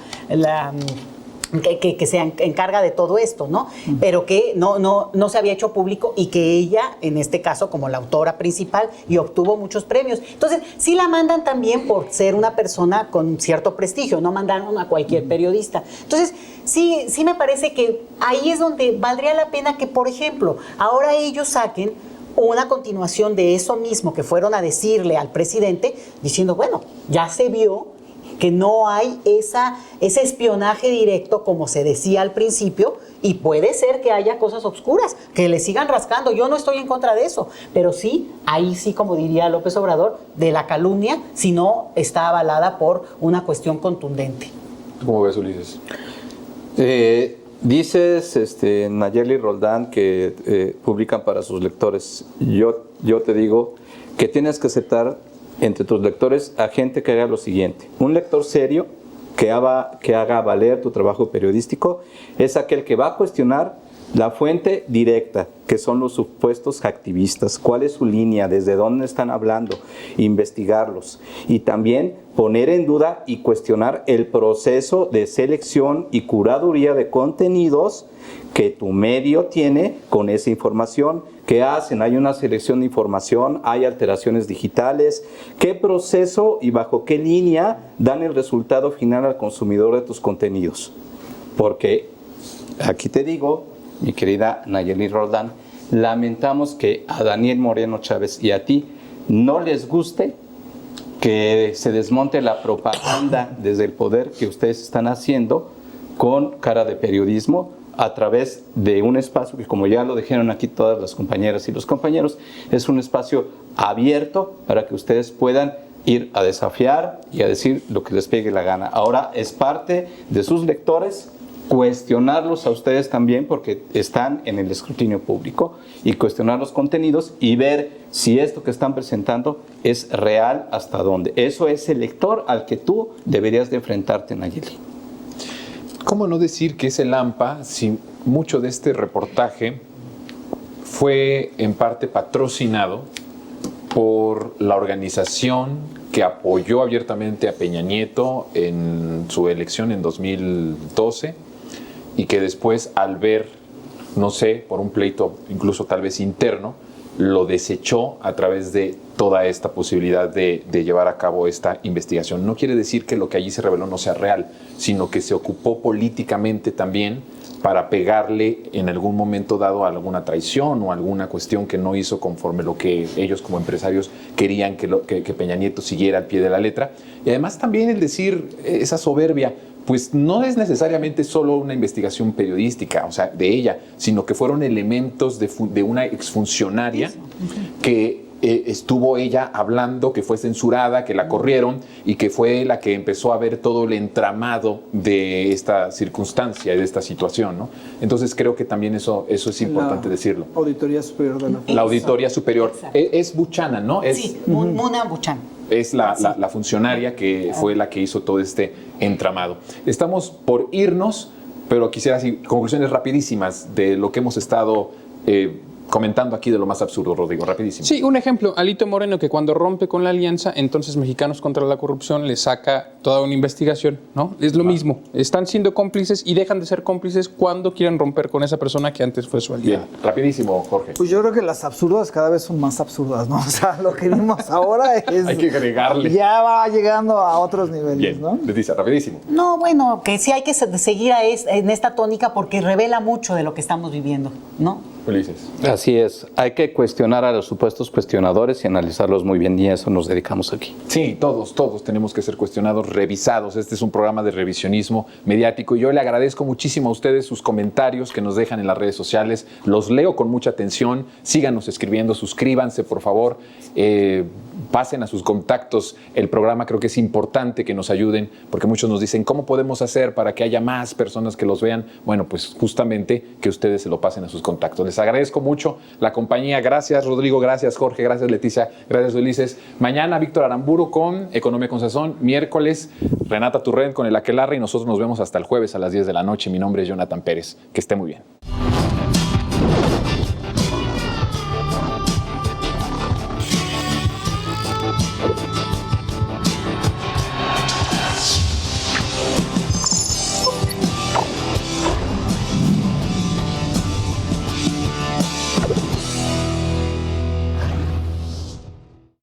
que se encarga de todo esto, ¿no? Pero que no se había hecho público y que ella, en este caso, como la autora principal, y obtuvo muchos premios. Entonces, sí la mandan también por ser una persona con cierto prestigio, no mandaron a cualquier periodista. Entonces, sí me parece que ahí es donde valdría la pena que, por ejemplo, ahora ellos saquen una continuación de eso mismo que fueron a decirle al presidente, diciendo, bueno, ya se vio que no hay ese espionaje directo como se decía al principio y puede ser que haya cosas obscuras, que le sigan rascando. Yo no estoy en contra de eso, pero sí, ahí sí, como diría López Obrador, de la calumnia, si no está avalada por una cuestión contundente. ¿Cómo ves, Ulises? Dices, Nayeli Roldán, que publican para sus lectores. Yo te digo que tienes que aceptar entre tus lectores a gente que haga lo siguiente. Un lector serio que haga valer tu trabajo periodístico es aquel que va a cuestionar la fuente directa, que son los supuestos activistas, cuál es su línea, desde dónde están hablando, investigarlos y también poner en duda y cuestionar el proceso de selección y curaduría de contenidos que tu medio tiene con esa información. ¿Qué hacen? Hay una selección de información, hay alteraciones digitales. ¿Qué proceso y bajo qué línea dan el resultado final al consumidor de tus contenidos? Porque aquí te digo, mi querida Nayeli Roldán, lamentamos que a Daniel Moreno Chávez y a ti no les guste que se desmonte la propaganda desde el poder que ustedes están haciendo con cara de periodismo a través de un espacio que, como ya lo dijeron aquí todas las compañeras y los compañeros, es un espacio abierto para que ustedes puedan ir a desafiar y a decir lo que les pegue la gana. Ahora es parte de sus lectores cuestionarlos a ustedes también, porque están en el escrutinio público, y cuestionar los contenidos y ver si esto que están presentando es real, hasta dónde. Eso es el lector al que tú deberías de enfrentarte, Nayeli. ¿Cómo no decir que es el AMPA si mucho de este reportaje fue en parte patrocinado por la organización que apoyó abiertamente a Peña Nieto en su elección en 2012 y que después, al ver, no sé, por un pleito incluso tal vez interno, lo desechó a través de toda esta posibilidad de llevar a cabo esta investigación? No quiere decir que lo que allí se reveló no sea real, sino que se ocupó políticamente también para pegarle en algún momento dado a alguna traición o alguna cuestión que no hizo conforme lo que ellos como empresarios querían que Peña Nieto siguiera al pie de la letra. Y además también el decir esa soberbia, pues no es necesariamente solo una investigación periodística, o sea, de ella, sino que fueron elementos de una exfuncionaria que estuvo ella hablando, que fue censurada, que la corrieron y que fue la que empezó a ver todo el entramado de esta circunstancia y de esta situación, ¿no? Entonces creo que también eso es importante decirlo. Auditoría Superior de la Auditoría Superior. Es Buchanan, ¿no? Sí, Muna Buchanan. Es la funcionaria que fue la que hizo todo este entramado. Estamos por irnos. pero quisiera así, conclusiones rapidísimas de lo que hemos estado comentando aquí de lo más absurdo, Rodrigo, rapidísimo. Sí, un ejemplo, Alito Moreno, que cuando rompe con la alianza, entonces Mexicanos contra la Corrupción le saca toda una investigación, ¿no? Es lo mismo, están siendo cómplices y dejan de ser cómplices cuando quieren romper con esa persona que antes fue su aliada. Bien, rapidísimo, Jorge. Pues yo creo que las absurdas cada vez son más absurdas, ¿no? O sea, lo que vimos ahora es... Hay que agregarle. Ya va llegando a otros niveles, Bien, ¿no? Leticia, rapidísimo. No, bueno, que sí hay que seguir en esta tónica porque revela mucho de lo que estamos viviendo, ¿no? Ulises. Así es, hay que cuestionar a los supuestos cuestionadores y analizarlos muy bien, y a eso nos dedicamos aquí. Sí, todos tenemos que ser cuestionados, revisados. Este es un programa de revisionismo mediático y yo le agradezco muchísimo a ustedes sus comentarios que nos dejan en las redes sociales. Los leo con mucha atención. Síganos escribiendo, suscríbanse, por favor. Pasen a sus contactos el programa. Creo que es importante que nos ayuden porque muchos nos dicen, ¿cómo podemos hacer para que haya más personas que los vean? Bueno, pues justamente que ustedes se lo pasen a sus contactos. Les agradezco mucho la compañía. Gracias, Rodrigo. Gracias, Jorge. Gracias, Leticia. Gracias, Ulises. Mañana, Víctor Aramburu con Economía con Sazón. Miércoles, Renata Turrent con El Aquelarre y nosotros nos vemos hasta el jueves a las 10 de la noche. Mi nombre es Jonathan Pérez. Que esté muy bien.